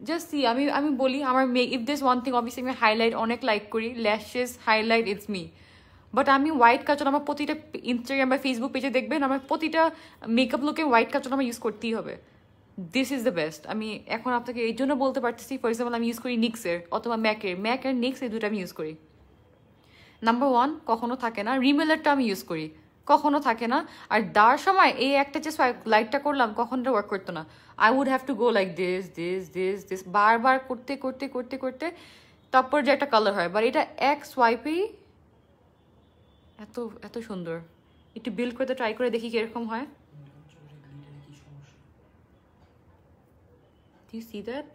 জাস্ট সি, আমি বলি আমার if this one thing, obviously আমি হাইলাইট অনেক লাইক করি, lashes highlight it's me, but আমি হোয়াইট কাজল আমার প্রতিটা ইনস্টাগ্রাম বা ফেসবুক পেজে দেখবেন আমার প্রতিটা মেকআপ লুকে হোয়াইট কাজল আমার ইউজ করতেই হবে। This is the best. আমি এখন আপনাকে এই জন্য বলতে পারতেছি, ফর এক্সাম্পল আমি ইউজ করি নিক্সের অথবা ম্যাক আর নিক্স, এই দুটো আমি ইউজ করি। নাম্বার ওয়ান কখনো থাকে না, রিমেলারটা আমি ইউজ করি, কখনো থাকে না। আর দেওয়ার সময় এই একটা যে লাইটটা করলাম কখনো ওয়ার্ক করতো না, I would have to go like this this this this বারবার করতে করতে করতে করতে তারপর যে একটা কালার হয়। বাট এটা এক সোয়াইপেই এত এত সুন্দর। একটু বিল্ড করতে ট্রাই করে দেখি কিরকম হয়। Do you see that?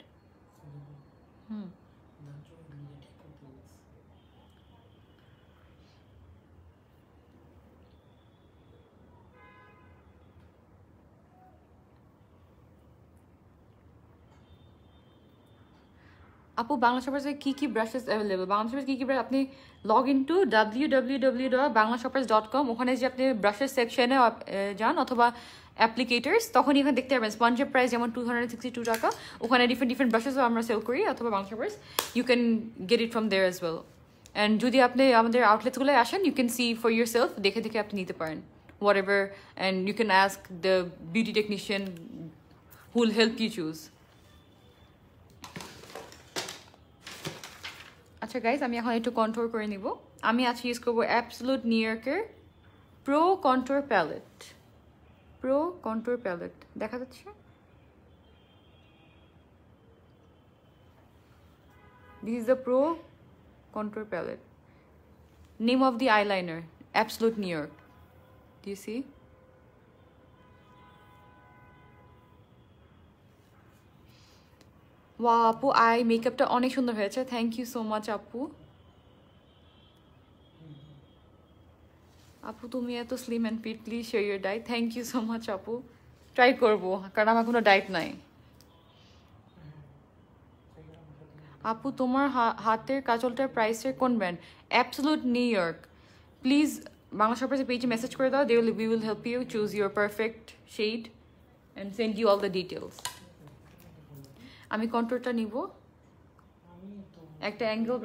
আপু বাংলা শপার্সে কী কী ব্রাশেস অ্যাভেলেবল? বাংলা শপার্স কী কী ব্রাশ, আপনি লগ ইন টু www.banglashoppers.com, ওখানে যে আপনি ব্রাশের সেকশনে যান অথবা অ্যাপ্লিকেটার্স, তখন এখানে দেখতে পারবেন স্পঞ্জের প্রাইস যেমন 262 টাকা। ওখানে ডিফারেন্ট ব্রাশেসও আমরা সেল করি, অথবা Bangla Shoppers, you can get it from there as well. And যদি আপনি আমাদের আউটলেটসগুলোয় আসেন, you can see for yourself, দেখে দেখে আপনি নিতে পারেন whatever, and you can ask the beauty technician who will help you choose. আচ্ছা গাইজ, আমি এখন একটু কন্ট্রোল করে নিব। আমি আজকে ইউজ করবো অ্যাবসোলুট নিউ ইয়র্কের pro contour palette. Pro contour palette দেখা যাচ্ছে? This is the pro contour palette. Name of the eyeliner Absolute New York. Do you see? ওয়া আপু, আই মেকআপটা অনেক সুন্দর হয়েছে, থ্যাংক ইউ সো মাচ আপু। আপু তুমি এত slim and fit, please share your diet. Thank you so much আপু, ট্রাই করবো, কারণ আমার কোনো ডায়েট নাই। আপু তোমার হাতের কাজলটার প্রাইসের কোন brand? Absolute New York. Please Bangla শপার্সের পেজে মেসেজ করে দাও, we will help you choose your perfect shade and send you all the details. আমি কন্ট্রোলটা নিব একটা অ্যাঙ্গেল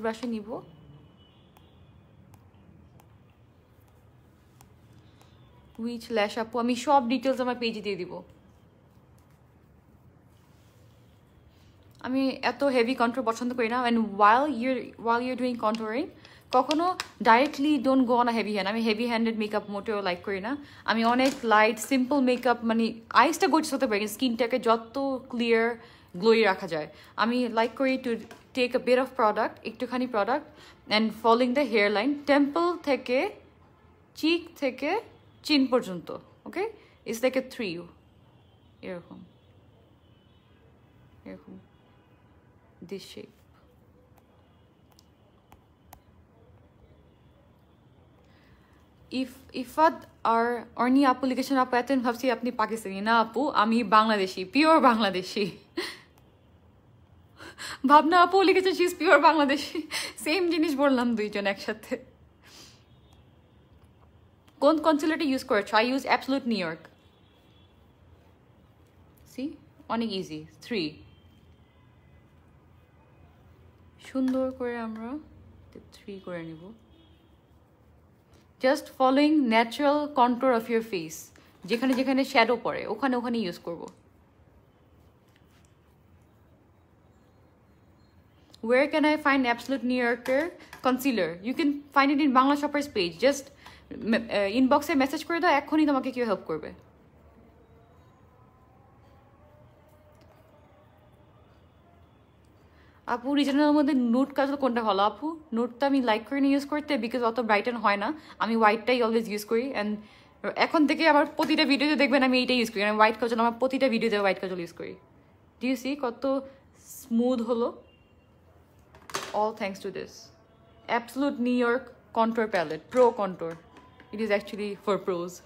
ব্রাশে নিব। উইচ ল্যাশ আপু, আমি সব ডিটেলস আমার পেজে দিয়ে দিব। আমি এত হেভি কন্ট্রোল পছন্দ করি না, and while you're doing contouring কখনো directly don't go on a heavy hand. আমি হেভি হ্যান্ডেড মেকআপ মোটেও লাইক করি না। আমি অনেক লাইট সিম্পল মেকআপ, মানে আইসটা গোছ হতে পারি, স্কিনটাকে যত ক্লিয়ার গ্লোই রাখা যায়। আমি লাইক করি to take a bit of product, একটুখানি product, and following the hair line, temple থেকে চিক থেকে চিন পর্যন্ত। ওকে, ইটস লাইক এ 3 এরকম এরকম this shape. ইফাত আর অর্নি আপু লিখেছেন, আপু এতদিন ভাবছি আপনি পাকিস্তানি। না আপু, আমি বাংলাদেশি, পিওর বাংলাদেশি। ভাবনা আপু লিখেছেন, she is pure Bangladeshi. Same জিনিস বললাম দুইজন একসাথে। কোন কনসিলারটা ইউজ করেছো? I use Absolute New York. See, অনেক ইজি। 3 সুন্দর করে আমরা 3 করে নিব। Just following natural contour of your face, যেখানে যেখানে শ্যাডো পড়ে ওখানে ওখানে ইউজ করব। Where can I find Absolute New Yorker concealer? You can find it in Bangla Shoppers page. Just ইনবক্সে মেসেজ করে দাও, এখনই তোমাকে কেউ হেল্প করবে। আপু রিজনালের মধ্যে নুট কাজল কোনটা ভালো? আপু নুটটা আমি লাইক করে ইউজ করতে, বিকজ অত ব্রাইটেন হয় না। আমি হোয়াইটটাই অলওয়েজ ইউজ করি, অ্যান্ড এখন থেকে আমার প্রতিটা ভিডিওতে দেখবেন আমি এইটাই ইউজ করি। আমি হোয়াইট কাজল আমার প্রতিটা ভিডিওতে হোয়াইট কাজল ইউজ করি। ডু ইউ সি কত স্মুথ হলো? All thanks to this Absolute New York contour palette, pro contour. It is actually for pros.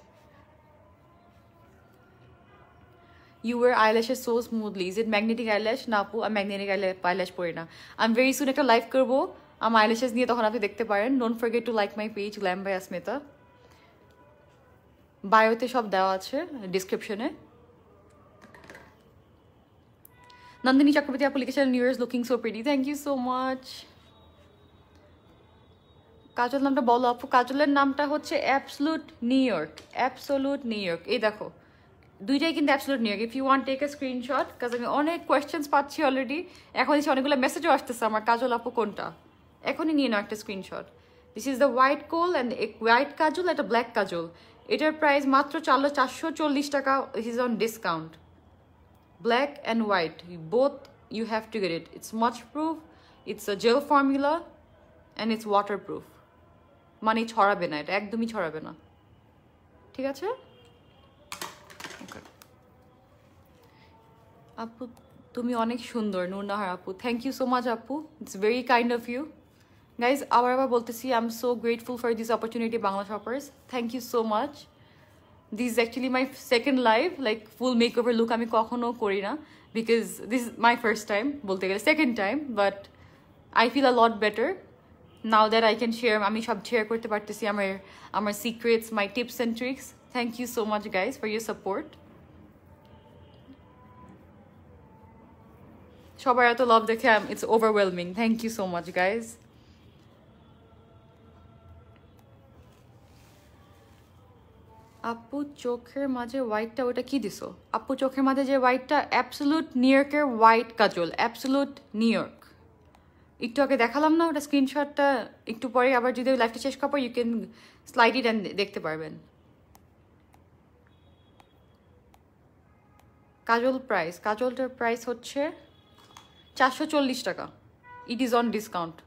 You wear eyelashes so smoothly. Is it magnetic eyelash? না আপু, আমি magnetic eyelash পরি না। I'm very soon একটা live করবো আমার eyelashes নিয়ে, তখন আপনি দেখতে পারেন। Don't forget to like my page Glam by Asmita. বায়োতে সব দেওয়া আছে, ডিসক্রিপশনে। নন্দিনী চক্রবর্তী আপু লিখেছেন new year looking so pretty. Thank you so much. কাজল নামটা বলো আপু। কাজলের নামটা হচ্ছে Absolute New York. Absolute New York, এই দেখো দুইটাই কিন্তু Absolute New York. If you want take a screenshot, কাজ আমি অনেক কোয়েশ্চেন্স পাচ্ছি অলরেডি। এখন এসে অনেকগুলো মেসেজও আসতেছে আমার, কাজল আপু কোনটা? এখনই নিয়ে নাও একটা screenshot. This is the white kohl and white kajal, একটা ব্ল্যাক কাজল। এটার প্রাইস মাত্র 440 টাকা। This is on discount. Black and white, both you have to get it. It's much proof, it's a gel formula, and it's waterproof. মানে ছড়াবে না, এটা একদমই ছড়াবে না, ঠিক আছে? ওকে আপু তুমি অনেক সুন্দর, নুরনাহার আপু। থ্যাংক ইউ সো মাচ আপু, it's very kind of you. Guys আবার বলতেছি, I am so grateful for this opportunity Bangla Shoppers. Thank you so much. This is actually my second live, like full makeover look আমি কখনো করি না, because this is my first time, বলতে গেলে second time, but I feel a lot better now that I can share, আমি সব share করতে পারতেছি আমার secrets, my tips and tricks. Thank you so much guys for your support. সবার এত love দেখে it's overwhelming. Thank you so much guys. আপু চোখের মাঝে হোয়াইটটা ওটা কি দিছো? আপু চোখের মাঝে যে হোয়াইটটা অ্যাবসলুট নিউ ইয়র্কের হোয়াইট কাজল, অ্যাবসলুট নিউ ইয়র্ক। একটু আগে দেখালাম না ওটা স্ক্রিনশটটা, একটু পরে আবার যদি লাইভটা শেষ করার পর you can slide it and দেখতে পারবেন। কাজলটার প্রাইস হচ্ছে 440 taka. It is on discount.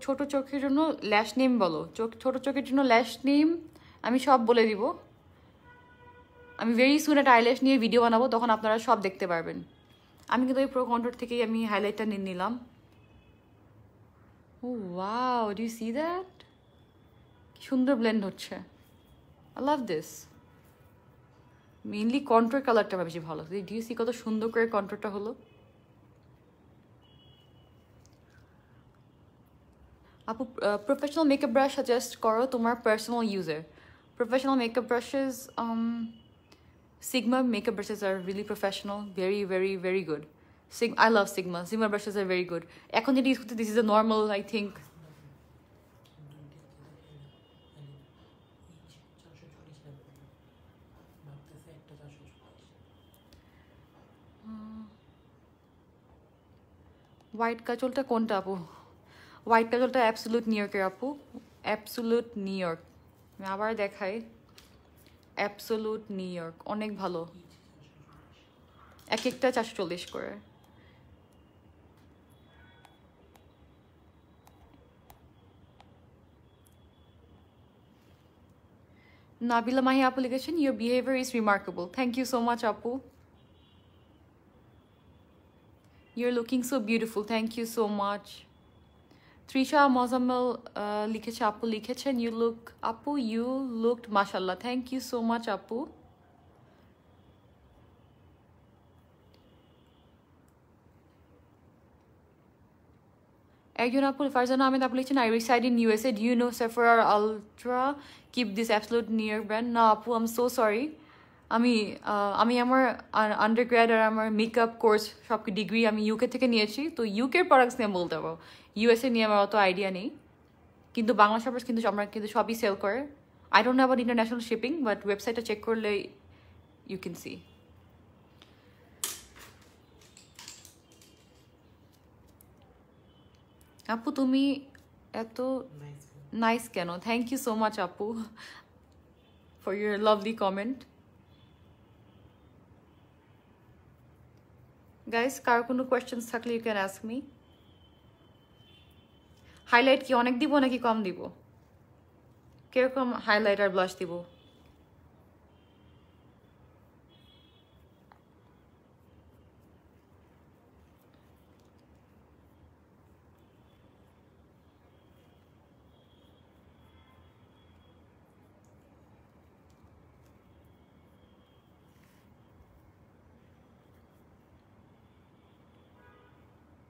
ছোট চোখের জন্য ল্যাশ নেম বলো। ছোট চোখের জন্য ল্যাশ নেম আমি সব বলে দিব। আমি ভেরি সুন একটা আইল্যাশ নিয়ে ভিডিও বানাবো, তখন আপনারা সব দেখতে পারবেন। আমি কিন্তু ওই প্রো কন্ট্রোর থেকেই আমি হাইলাইটটা নিয়ে নিলাম। Oh wow, do you see that? সুন্দর ব্লেন্ড হচ্ছে। I love this. Mainly contour কালারটা আমার বেশি ভালো। ডু ইউ সি কত সুন্দর করে কন্ট্রোরটা হলো? আপু প্রফেশনাল মেকআপ ব্রাশ সাজেস্ট করো তোমার পার্সোনাল ইউজের। Professional makeup brushes, Sigma makeup brushes are really professional, very very very good. I love Sigma brushes are very good. এখন যেটা ইউজ করতে, this is a normal, I think white কাজলটা কোনটা আপু? White কাজলটা absolute new ইয়র্কের আপু, absolute New York. আমি আবার দেখাই, অ্যাবসলুট নিউ ইয়র্ক অনেক ভালো। এক একটা 440 করে। নাবিলা মাহি আপু লিখেছেন, your behavior is remarkable. Thank you so much আপু, you're looking so beautiful. Thank you so much. Trisha Mozammel লিখেছে, আপু লিখেছেন you looked mashallah. Thank you so much আপু। একজন আপু ফারজানা আহমেদ আপু লিখছেন, I reside in USA. Do you know Sephora or Ultra? Keep this absolute near brand. না আপু, I'm so sorry. আমি আমার আন্ডারগ্র্যাড আর আমার মেকআপ কোর্স সব ডিগ্রি আমি ইউকে থেকে নিয়েছি, তো ইউকের প্রোডাক্টস নিয়ে বলতে পারবো, ইউএসএ নিয়ে আমার অত আইডিয়া নেই। কিন্তু বাংলা শপার্স কিন্তু আমরা কিন্তু সবই সেল করে। I don't know about international shipping, but ওয়েবসাইটটা চেক করলে ইউ ক্যান সি। আপু তুমি এত নাইস কেন? থ্যাংক ইউ সো মাচ আপু for your lovely comment. Guys, কার কোনো কোয়েশ্চেন্স থাকলে you can ask me. Highlight কি অনেক দিব নাকি কম দিব? কিরকম হাইলাইট আর ব্লাশ দিব?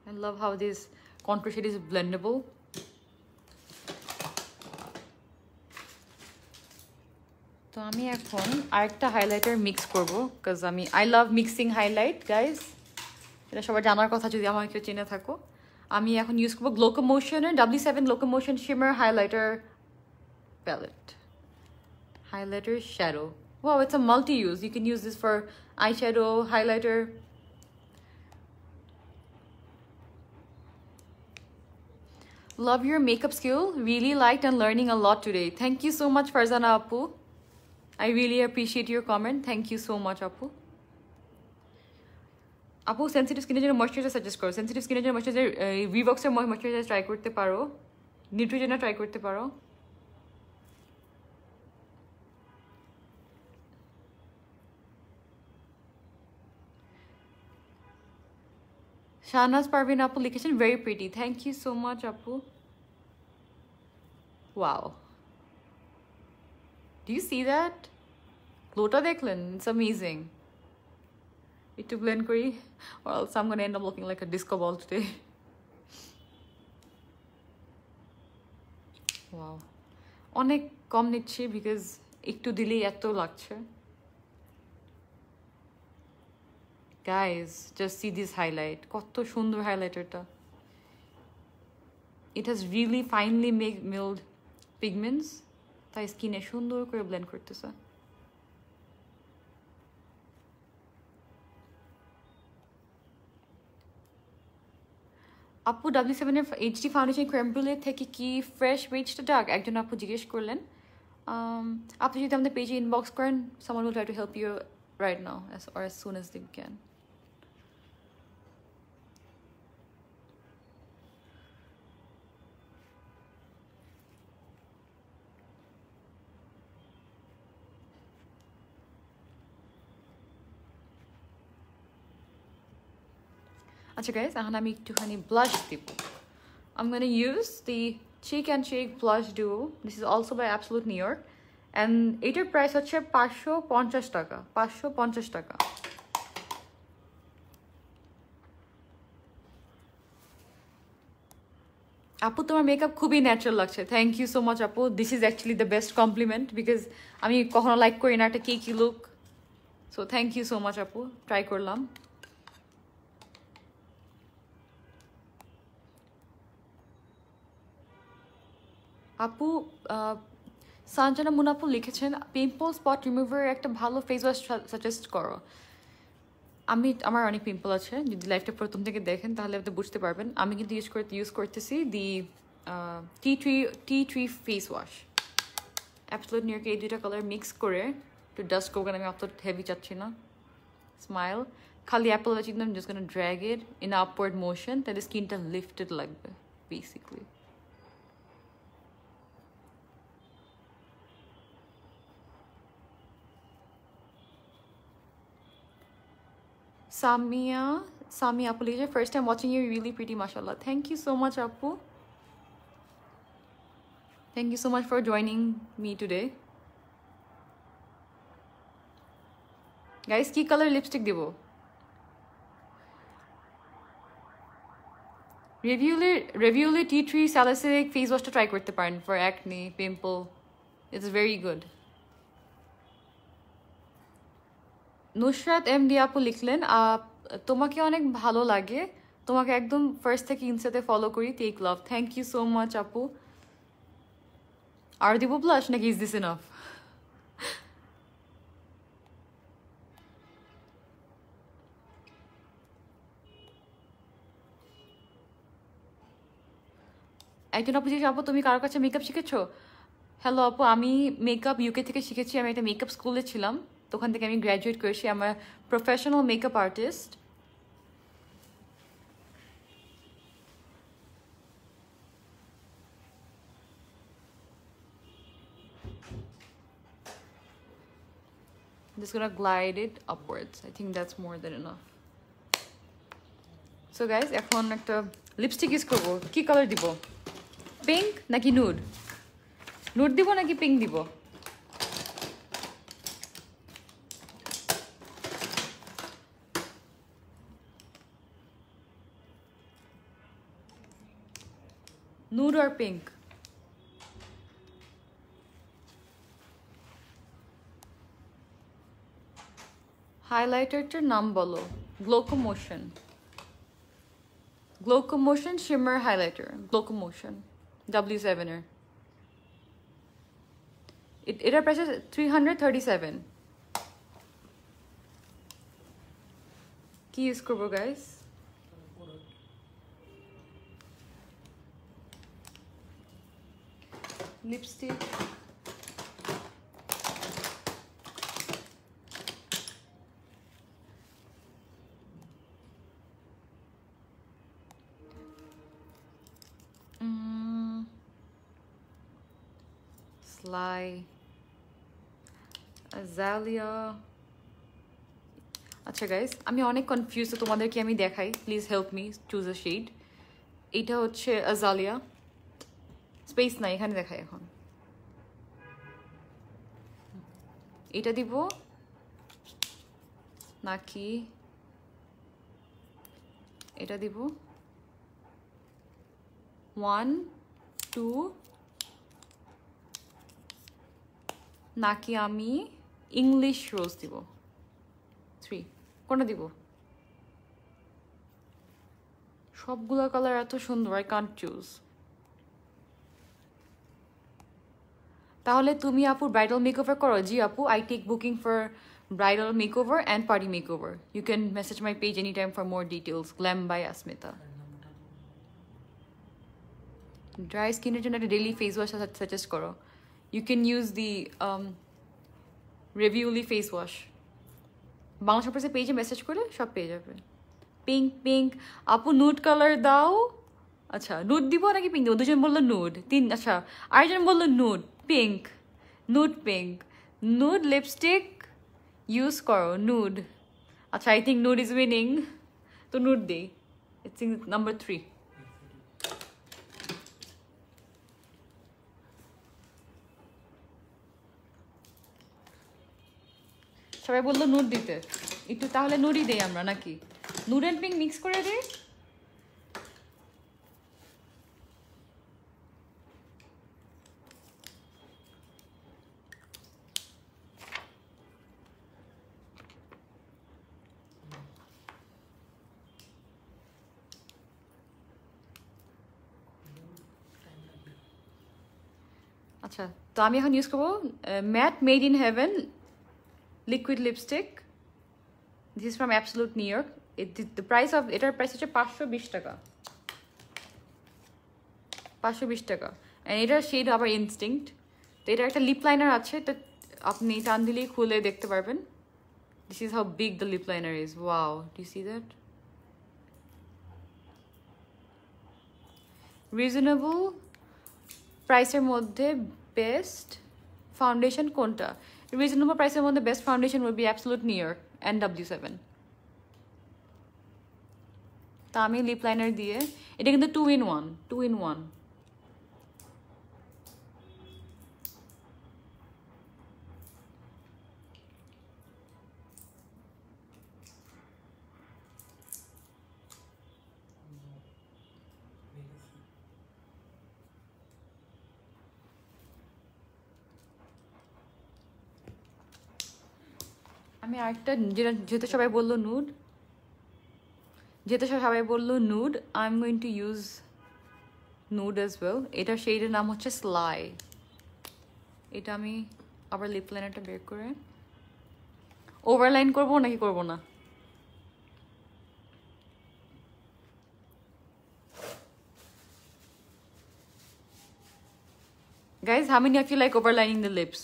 I love how this contour shade is blendable. তো আমি এখন আরেকটা হাইলাইটার মিক্স করবো, because I love mixing highlight guys, এটা সবার জানার কথা যদি আমার কেউ চিনে থাকো। আমি এখন ইউজ করবো গ্লোকোমোশনের W7 Glowcomotion shimmer highlighter palette, highlighter shadow. Wow, it's a multi-use. You can use this for eyeshadow, highlighter. Love your makeup skill. Really liked and learning a lot today. Thank you so much, Farzana Apu. I really appreciate your comment. Thank you so much, Apu. Apu, sensitive skin এর moisturizer suggest করো। Sensitive skin এর moisturizer Revox এর moisturizer try করতে পারো, Neutrogena try করতে পারো। Shahnaz Parveen Apu লিখেছেন very pretty. Thank you so much, Apu. Wow. Do you see that? Glowটা দেখলেন? It's amazing. একটু blend করি, or else I'm gonna end up looking like a disco ball today. Wow. অনেক কম নিচ্ছি because একটু দিলেই এত লাগছে। Guys, just see this highlight. কত সুন্দর highlighterটা। It has really finely milled pigments, তাই স্কিনে সুন্দর করে ব্লেন্ড করতেছে। আপু W7 এর HD ফাউন্ডেশন ক্রেম ব্রুলে থেকে কি ফ্রেশ রিচটা ডার্ক? একজন আপু জিজ্ঞেস করলেন। আপনি যদি আমাদের পেজে ইনবক্স করেন, someone will try to help you right now or as soon as they can. আচ্ছা guys, এখন আমি একটুখানি blush দিব। I'm gonna use the Cheek and Shake Blush Duo. This is also by Absolute New York. And এটার price হচ্ছে 550 টাকা। 550 টাকা। আপু তোমার মেকআপ খুবই ন্যাচারাল লাগছে। থ্যাংক ইউ সো মাচ আপু। This is actually the best compliment, because আমি কখনো লাইক করি না একটা cakey look. So thank you so much আপু, ট্রাই করলাম। আপু সানজানা মুনাপু লিখেছেন পিম্পল স্পট রিমুভার একটা ভালো ফেস ওয়াশ সাজেস্ট করো। আমার অনেক পিম্পল আছে, যদি লাইফটা প্রথম থেকে দেখেন তাহলে আপনি বুঝতে পারবেন। আমি কিন্তু ইউজ করতেছি the tea tree face wash. Absolute New ইয়র্কে এই দুইটা কালার মিক্স করে একটু ডাস্ট করবেন। আমি অত হেভি চাচ্ছি না। স্মাইল খালি অ্যাপল চিন্তা, আমি just gonna drag it in upward motion, তাহলে স্কিনটা লিফটেড লাগবে basically. Sami Apu, first time watching you, really pretty, mashallah. Thank you so much, Apu. Thank you so much for joining me today. Guys, কি color lipstick দিব? Reviewly tea tree salicylic face wash to try করতে পারেন for acne pimple. It's very good. Nusrat MD আপু লিখলেন তোমাকে অনেক ভালো লাগে, তোমাকে একদম ফার্স্ট থেকে ইনস্টাতে ফলো করি, take love. Thank you so much আপু। আর দিব ব্লাশ নাকি ইজ দিস ইনাফ? একজন আপু জিজ্ঞেস, আপু তুমি কারোর কাছে মেকআপ শিখেছো? হ্যালো আপু, আমি মেকআপ ইউকে থেকে শিখেছি। আমি একটা মেকআপ স্কুলে ছিলাম, তো ওখান থেকে আমি গ্র্যাজুয়েট করেছি। আমার professional makeup artist. Just gonna glide it upwards. I think that's more than enough. So guys, এখন একটা লিপস্টিক ইউজ করবো। কি কালার দিব? পিঙ্ক নাকি নুড? নুড দিব নাকি পিঙ্ক দিব? নুড আর পিঙ্ক? হাইলাইটারটার নাম বলো। গ্লোকোমোশন। গ্লোকোমোশন শিমার হাইলাইটার। গ্লোকোমোশন W7 এর। এটার প্রাইস 337। কি ইউজ করবো গাইস? লিপস্টিক, স্লাই, আজালিয়া। আচ্ছা গাইস, আমি অনেক কনফিউজ, তো তোমাদেরকে আমি দেখাই। Please help me choose a shade. এইটা হচ্ছে আজালিয়া। স্পেস নাই, এখানে দেখাই এখন। এটা দিব নাকি এটা দিব? 1 2 নাকি আমি ইংলিশ রোজ দিব? 3। কোনটা দিব? সবগুলা কালার এত সুন্দর, আই কান্ট চুজ। তাহলে তুমি আপু ব্রাইডাল মেকওভার করো? জি আপু, I take booking for bridal makeover and party makeover. You can message my page anytime for more details. Glam by Asmita. Dry skin এর জন্য একটা daily face wash suggest করো। You can use the Reviewly face wash. Bangla সপ্রেসে পেজে message করলে সব পেয়ে যাবে। Pink pink আপু, নুড কালার দাও। আচ্ছা, নুড দিব নাকি পিঙ্ক দিব? দুজন বললো নুড, আচ্ছা আরেকজন বললো nude pink. Nude pink, nude lipstick use করো, নুড। আচ্ছা, I think nude is winning, তো নুড দিই। It's in number 3। সবাই বললো নুড দিতে, একটু তাহলে নুডই দেই আমরা নাকি? নুড অ্যান্ড পিঙ্ক মিক্স করে দিই। আচ্ছা, তো আমি এখন ইউজ করবো matte made in heaven liquid lipstick. This is from Absolute New York. এটার প্রাইস হচ্ছে 520 টাকা। 520 টাকা। অ্যান্ড এটার শেড আবার ইনস্টিংক্ট। তো এটার একটা লিপ লাইনার আছে, তো আপনি টান দিলেই খুলে দেখতে পারবেন। This is how big the lip liner is. Wow, do you see that? Reasonable প্রাইসের মধ্যে বেস্ট ফাউন্ডেশন কোনটা? রিজনেবল প্রাইসের মধ্যে best foundation will be Absolute New York and W7। তা আমি লিপ লাইনার দিয়ে, এটা কিন্তু 2 in 1, 2 in 1। আমি আরেকটা যেহেতু সবাই বললো nude, I am going to use nude as well. এটার শেডের নাম হচ্ছে স্লাই। এটা আমি আবার লিপ লাইনারটা বের করে ওভারলাইন করবো নাকি করবো না? Guys, how many of you like overlining the lips?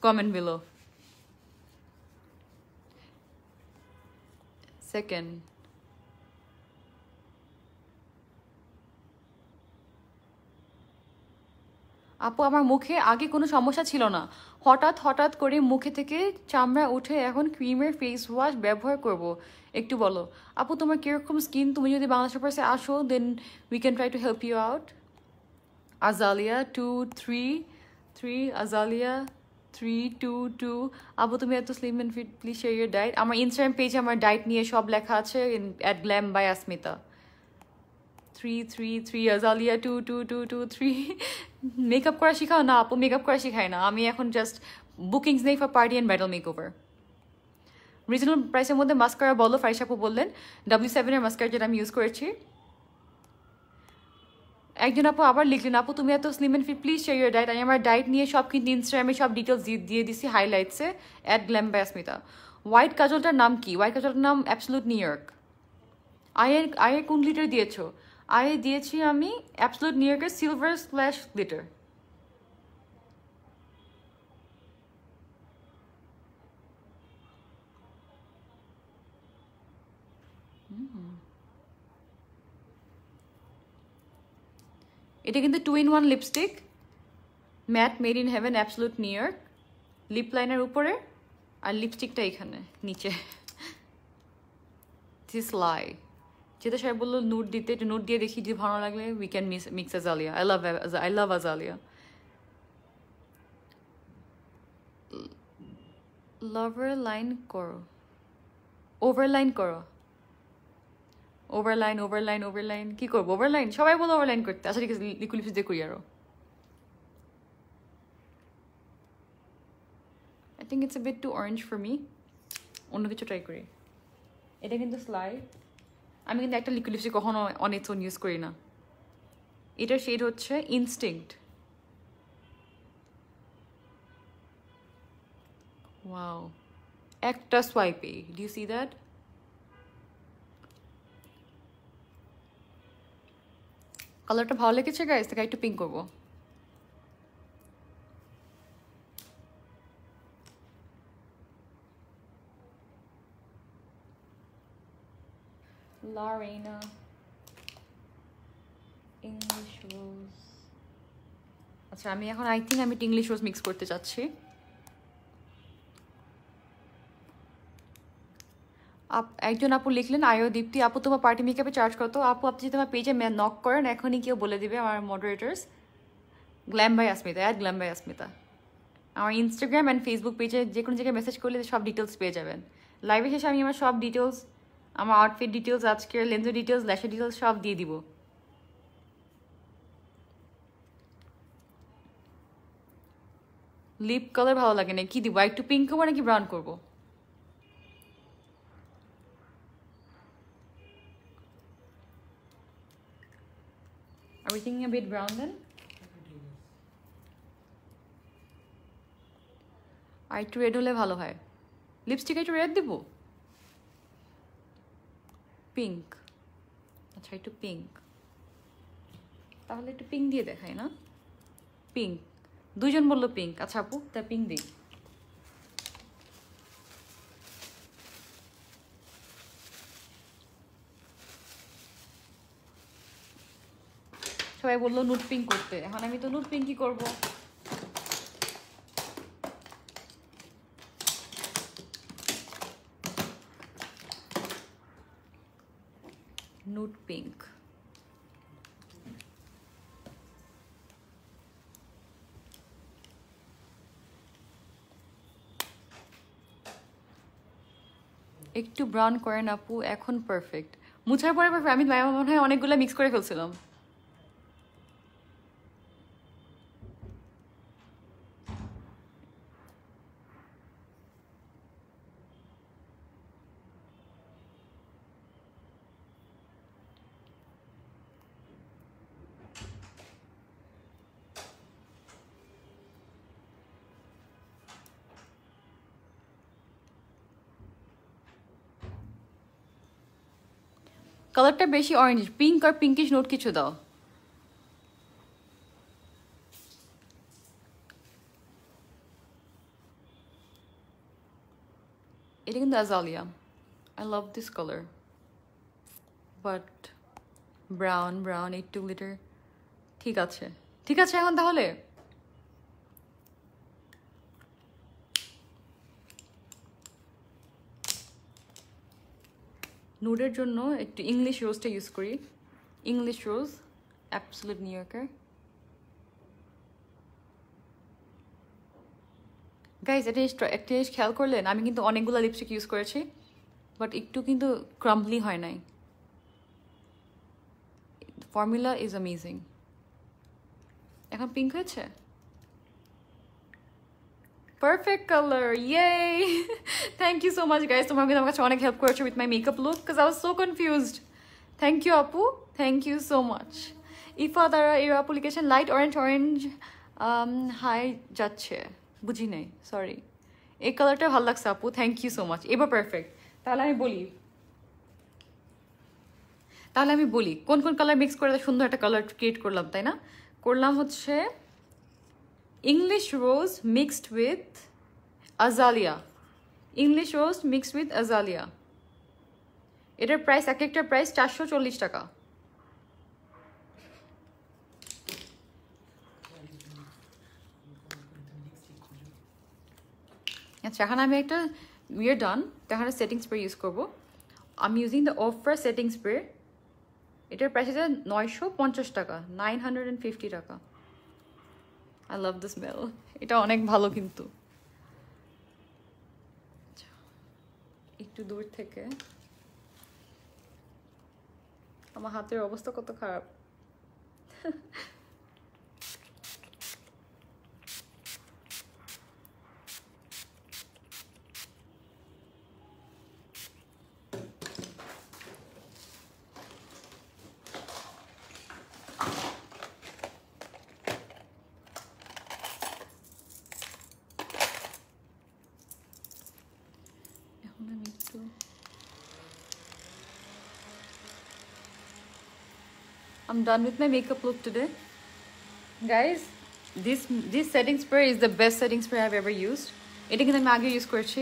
Comment below. Second. আপু আমার মুখে আগে কোনো সমস্যা ছিল না, হঠাৎ করে মুখে থেকে চামড়া উঠে এখন ক্রিমের ফেস ওয়াশ ব্যবহার করব, একটু বলো। আপু তোমার কীরকম স্কিন? তুমি যদি বাংলাদেশের পাশে আসো then we can try to help you out. Azalea 233, azalea 322। আপু তুমি এত slim and fit, please share your diet. আমার ইনস্টাগ্রাম পেজে আমার ডায়েট নিয়ে সব লেখা আছে, at glam by Asmita. 333, azalea 22223। Makeup করা শেখাও না আপু? মেকআপ করা শেখায় না, আমি এখন জাস্ট বুকিংস নেই for party and bridal makeover. Reasonable প্রাইসের মধ্যে মাস্কারা বলো, ফারিস আপু বললেন W7 এর মাস্কারা যেটা আমি ইউজ করেছি। একজন আপু আবার লিখলেন, আপু তুমি এত slim and fit, please share your diet. আমি আমার ডায়েট নিয়ে সব কিন্তু ইনস্টাগ্রামে সব ডিটেলস দিয়ে দিছি হাইলাইটসে, at glam by Asmita. White কাজলটার নাম কি? হোয়াইট কাজলটার নাম অ্যাবসলুট নিউ ইয়র্ক। আয়ের কোন লিটার দিয়েছো? আয়ে দিয়েছি আমি অ্যাবসলুট নিউ ইয়র্কের সিলভার স্প্ল্যাশ গ্লিটার। এটা কিন্তু 2-in-1 lipstick, matte, made in heaven, Absolute New York. Lip liner উপরে আর লিপস্টিকটা এখানে নিচে। দিস লাই যেটা সবাই বললো নুট দিতে, একটু নুট দিয়ে দেখি, যদি ভালো লাগলে we can mix Azalia. I love Azalia. Lover line করো, ওভারলাইন করো, ওভারলাইন কি করবো? ওভারলাইন সবাই বলো ওভারলাইন করতে। আচ্ছা ঠিক আছে, লিকুইড লিপস্টিক দিয়ে করি আরো। I think it's a bit too orange for me, অন্য কিছু ট্রাই করি। এটা কিন্তু স্লাই, আমি কিন্তু একটা লিকুইড লিপস্টিক কখনো অন ইটস ওন ইউজ করি না। এটার শেড হচ্ছে ইনস্টিংক্ট। ওয়াও, একটা সোয়াইপে, ডু ইউ সি দ্যাট? কালারটা ভালো লেগেছে গাইস, তাকে একটু পিঙ্ক করবো। Lorena ইংলিশ রোজ। আচ্ছা আমি এখন আই থিঙ্ক আমি ইংলিশ রোজ মিক্স করতে চাচ্ছি। একজন আপু লিখলেন আয়ো দীপ্তি, আপু তোমার পার্টি মেকআপে চার্জ কত? আপু আপনি যদি তোমার পেজে নক করেন এখনই কেউ বলে দিবে, আমার moderators. Glam by Asmita, at glam by Asmita. আমার ইনস্টাগ্রাম অ্যান্ড ফেসবুক পেজে যে কোনো জায়গায় মেসেজ করলে সব ডিটেলস পেয়ে যাবেন। লাইভে শেষে আমি আমার সব ডিটেলস, আমার আউটফিট ডিটেলস, আজকের লেন্সের ডিটেলস, ল্যাশের ডিটেলস সব দিয়ে দিব। লিপ কালার ভালো লাগে না, কি দিব? একটু পিঙ্ক করবো নাকি ব্রাউন করবো? Are we thinking a bit brown then? আর একটু রেড হলে ভালো হয়। লিপস্টিক একটু রেড দিব, পিঙ্ক। আচ্ছা একটু পিঙ্ক, তাহলে একটু পিঙ্ক দিয়ে দেখাই না? পিঙ্ক, দুজন বললো পিঙ্ক। আচ্ছা আপু তা পিঙ্ক দিই। সবাই বললো নুট পিঙ্ক করতে, এখন আমি তো নুট পিঙ্কই করবো। নুট পিঙ্ক। একটু ব্রাউন করেন আপু, এখন পারফেক্ট। মুছার পরে আমি মনে হয় অনেকগুলো মিক্স করে ফেলছিলাম। কালারটা বেশি অরেঞ্জ, পিঙ্ক আর পিঙ্কিশ নোট কিছু দাও। এটা কিন্তু Azalia. I love this color, but brown 82 liter ঠিক আছে, ঠিক আছে এখন তাহলে নুডের জন্য একটু ইংলিশ রোজটা ইউজ করি। ইংলিশ রোজ অ্যাবসলিউট নিউ ইয়র্কার। গাইজ এটা একটা জিনিস খেয়াল করলেন, আমি কিন্তু অনেকগুলো লিপস্টিক ইউজ করেছি, বাট একটু কিন্তু ক্রাম্বলি হয় নাই। Formula is amazing. এখন পিঙ্ক হয়েছে, পারফেক্ট কালার, ইয়ে। Thank you so much guys, তোমরা কিন্তু আমার কাছে অনেক হেল্প করেছো with my makeup look, because I was so confused. Thank you আপু, thank you so much. Ifa দ্বারা এর অ্যাপ্লিকেশন লাইট অরেঞ্জ হাই যাচ্ছে, বুঝি নাই, সরি। এই কালারটা ভালো লাগছে আপু, থ্যাংক ইউ সো মাচ। এবার পারফেক্ট। তাহলে আমি বলি কোন কোন কালার মিক্স করে সুন্দর একটা কালার ক্রিয়েট করলাম, তাই না? করলাম হচ্ছে English rose mixed with Azalia. English rose mixed with Azalia. এটার প্রাইস, এক একটা প্রাইস 440 টাকা। আচ্ছা, এখন আমি একটা উইয়ার ডান, এখানে সেটিং স্প্রে ইউজ করবো। আমি using the offer setting spray. এটার প্রাইস আছে 950 টাকা, 950 টাকা। আই লাভ দ্য স্মেল, এটা অনেক ভালো কিন্তু। একটু দূর থেকে, আমার হাতের অবস্থা কত খারাপ। I'm done with my makeup look today. Guys, this setting spray is the best setting spray I've ever used. এটা কিন্তু আমি আগে ইউজ করেছি,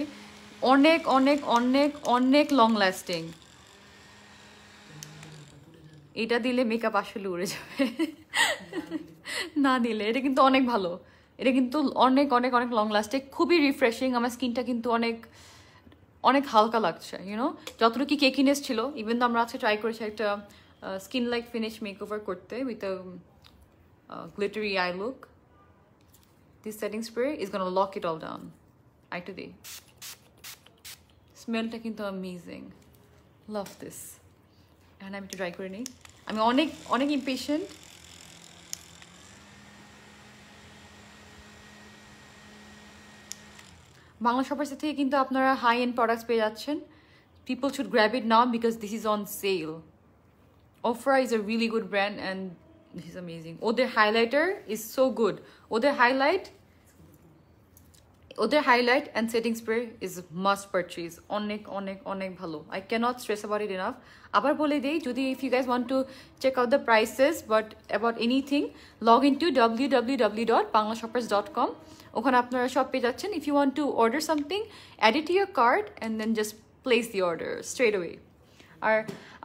অনেক অনেক অনেক অনেক লং লাস্টিং। এটা দিলে মেকআপ আসলে উড়ে যাবে, না দিলে। এটা কিন্তু অনেক ভালো, এটা কিন্তু অনেক অনেক অনেক লং লাস্টিং, খুবই রিফ্রেশিং। আমার স্কিনটা কিন্তু অনেক অনেক হালকা লাগছে, ইউনো। যতটুকু কেকিনেস ছিল, ইভেন তো আমরা আজকে ট্রাই করেছি একটা স্কিন লাইক ফিনিশ মেকওভার করতে with a glittery eye look. This setting spray is gonna lock it all down. Eye to day. Smellটা কিন্তু amazing. Love this. And আমি একটু ট্রাই করে নিই। আমি অনেক অনেক ইম্পেশেন্ট। বাংলা শপার্স থেকে কিন্তু আপনারা হাই এন্ড প্রোডাক্টস পেয়ে যাচ্ছেন। People should grab it now because this is on sale. Ofra is a really good brand and this is amazing. ওদের highlighter is so good. ওদের highlight and setting spray is must purchase. অনেক অনেক অনেক ভালো। I cannot stress about it enough. আবার বলে দেই, যদি if you guys want to check out the prices but about anything, log into www.banglashoppers.com. ওখানে আপনারা সব পেয়ে যাচ্ছেন। If you want to order something, add it to your cart and then just place the order straight away.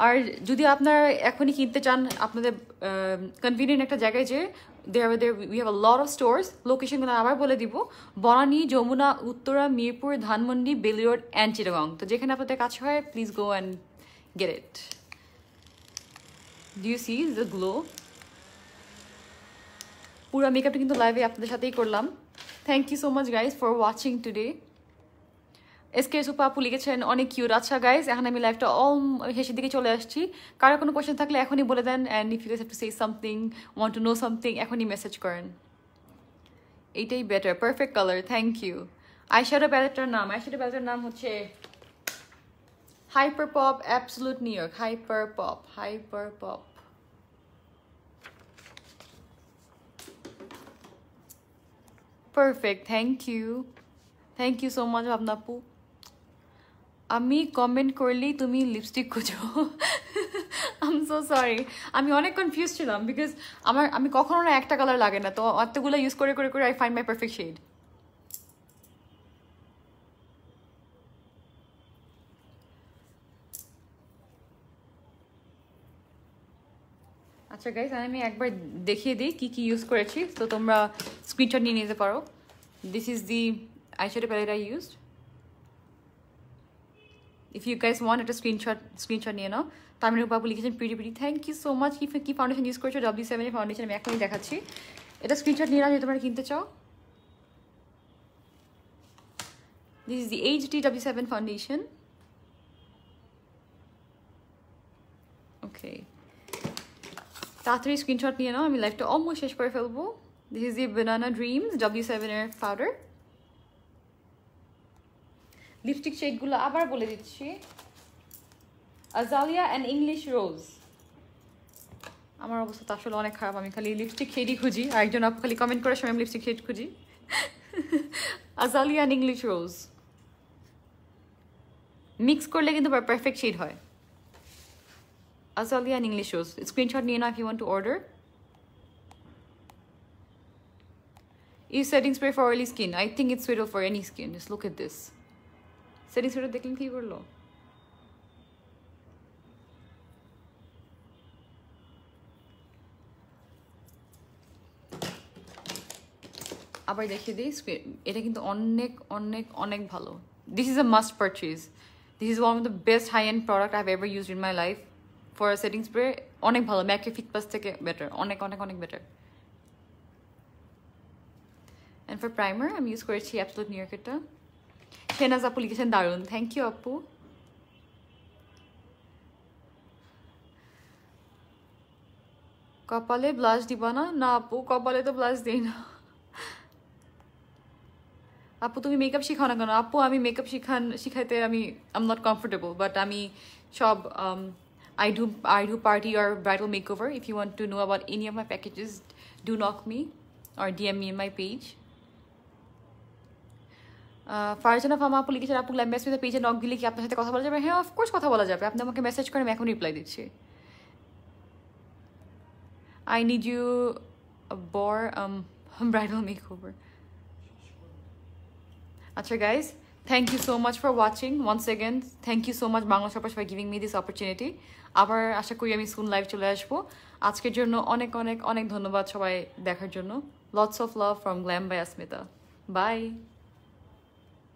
আর যদি আপনারা এখনই কিনতে চান, আপনাদের কনভিনিয়েন্ট একটা জায়গায় যে we have a lot of stores. লোকেশনগুলো আবার বলে দিব, বনানী, যমুনা, উত্তরা, মিরপুর, ধানমন্ডি, বেলি রোড অ্যান্ড চিটাগং। তো যেখানে আপনাদের কাছে হয়, please go and get it. Do you see the glow? পুরো মেকআপটা কিন্তু লাইভে আপনাদের সাথেই করলাম। Thank you so much guys for watching today. SK Supa আপু লিখেছেন অনেক কিউট। আচ্ছা গাইজ, এখন আমি লাইভটা শেষের দিকে চলে আসছি। কারো কোনো কোয়েশ্চেন থাকলে এখনই বলে দেন, and if you guys have to say something, want to know something, এখনই মেসেজ করেন। এইটাই better, perfect colour, thank you. Eyeshadow প্যালেটটার নাম হচ্ছে হাইপার পপ অ্যাবসলুট নিউ ইয়র্ক। Hyper pop. Perfect, thank you so much Bhabna আপু। আমি কমেন্ট করলেই তুমি লিপস্টিক খুঁজো। সো সরি, আমি অনেক কনফিউজ ছিলাম বিকজ আমি কখনো না একটা কালার লাগে না, তো এতগুলো ইউজ করে করে করে I find my perfect shade. আচ্ছা গাইস, আমি একবার দেখিয়ে দিই কি কি ইউজ করেছি, তো তোমরা স্ক্রিনশট নিয়ে নিতে পারো। This is the eyeshadow palette I used. If you guys want একটা স্ক্রিনশট নিয়ে নাও। তামিনের বাবু লিখেছেন pretty pretty, thank you so much. কি ফাউন্ডেশন ইউজ করেছো? W7 এর ফাউন্ডেশন, আমি এখনই দেখাচ্ছি। এটা স্ক্রিনশট নিয়ে নাও যদি তোমরা কিনতে চাও। This is the HD W7 foundation. Okay, তাড়াতাড়ি স্ক্রিনশট নিয়ে নাও, আমি লাইভটা অলমোস্ট শেষ করে ফেলবো। This is the banana dreams W7 এর পাউডার। লিপস্টিক শেডগুলো আবার বলে দিচ্ছি, আজালিয়া অ্যান্ড ইংলিশ রোজ। আমার অবস্থা তো আসলে অনেক খারাপ, আমি খালি লিপস্টিক শেডই খুঁজি, আর একজন আপু খালি কমেন্ট করার সময় আমি লিপস্টিক শেড খুঁজি। Azalia and English rose mix করলে কিন্তু পারফেক্ট শেড হয়। Azalea and English Rose. Screenshot নিয়ে নাও if you want to order. Is setting spray for oily skin? I think it's suitable for any skin. Just look at this. Setting spray দেখলেন কি করলো? আবার দেখিয়ে দিই, এটা কিন্তু অনেক অনেক অনেক ভালো। This is a must purchase. This is one of the best high-end product I've ever used in my life. For a setting spray অনেক ভালো, ম্যাকে ফিট প্লাস থেকে বেটার, অনেক অনেক অনেক বেটার। অ্যান্ড ফর প্রাইমার আমি ইউজ করেছি absolute new ইয়র্কেরটা। Shehnaz আপু লিখেছেন দারুণ, থ্যাংক ইউ আপু। কপালে ব্লাশ দিবা না? না আপু, কপালে তো ব্লাশ দিই না। আপু তুমি মেকআপ শিখাও না কেন? আপু আমি মেকআপ শিখাইতে আমি আম নট কমফোর্টেবল, বাট আমি সব I do party or bridal makeover. If you want to know about any of my packages, do knock me or DM me in my page. Farzana ফামা আপু লিখেছেন আপু গ্ল্যাম ব্যাসমিদের পেজে নক দিলে কি আপনার সাথে কথা বলা যাবে? হ্যাঁ, অফকোর্স কথা বলা যাবে, আপনি আমাকে মেসেজ করেন, আমি এখন রিপ্লাই দিচ্ছি। I need you for bridal makeover. আচ্ছা guys, thank you so much for watching. Once again, thank you so much Bangla shoppers for giving me this opportunity. আবার আশা করি আমি সুন লাইভ চলে আসবো। আজকের জন্য অনেক অনেক অনেক ধন্যবাদ সবাই দেখার জন্য। Lots of love from Glam by Asmita. Bye.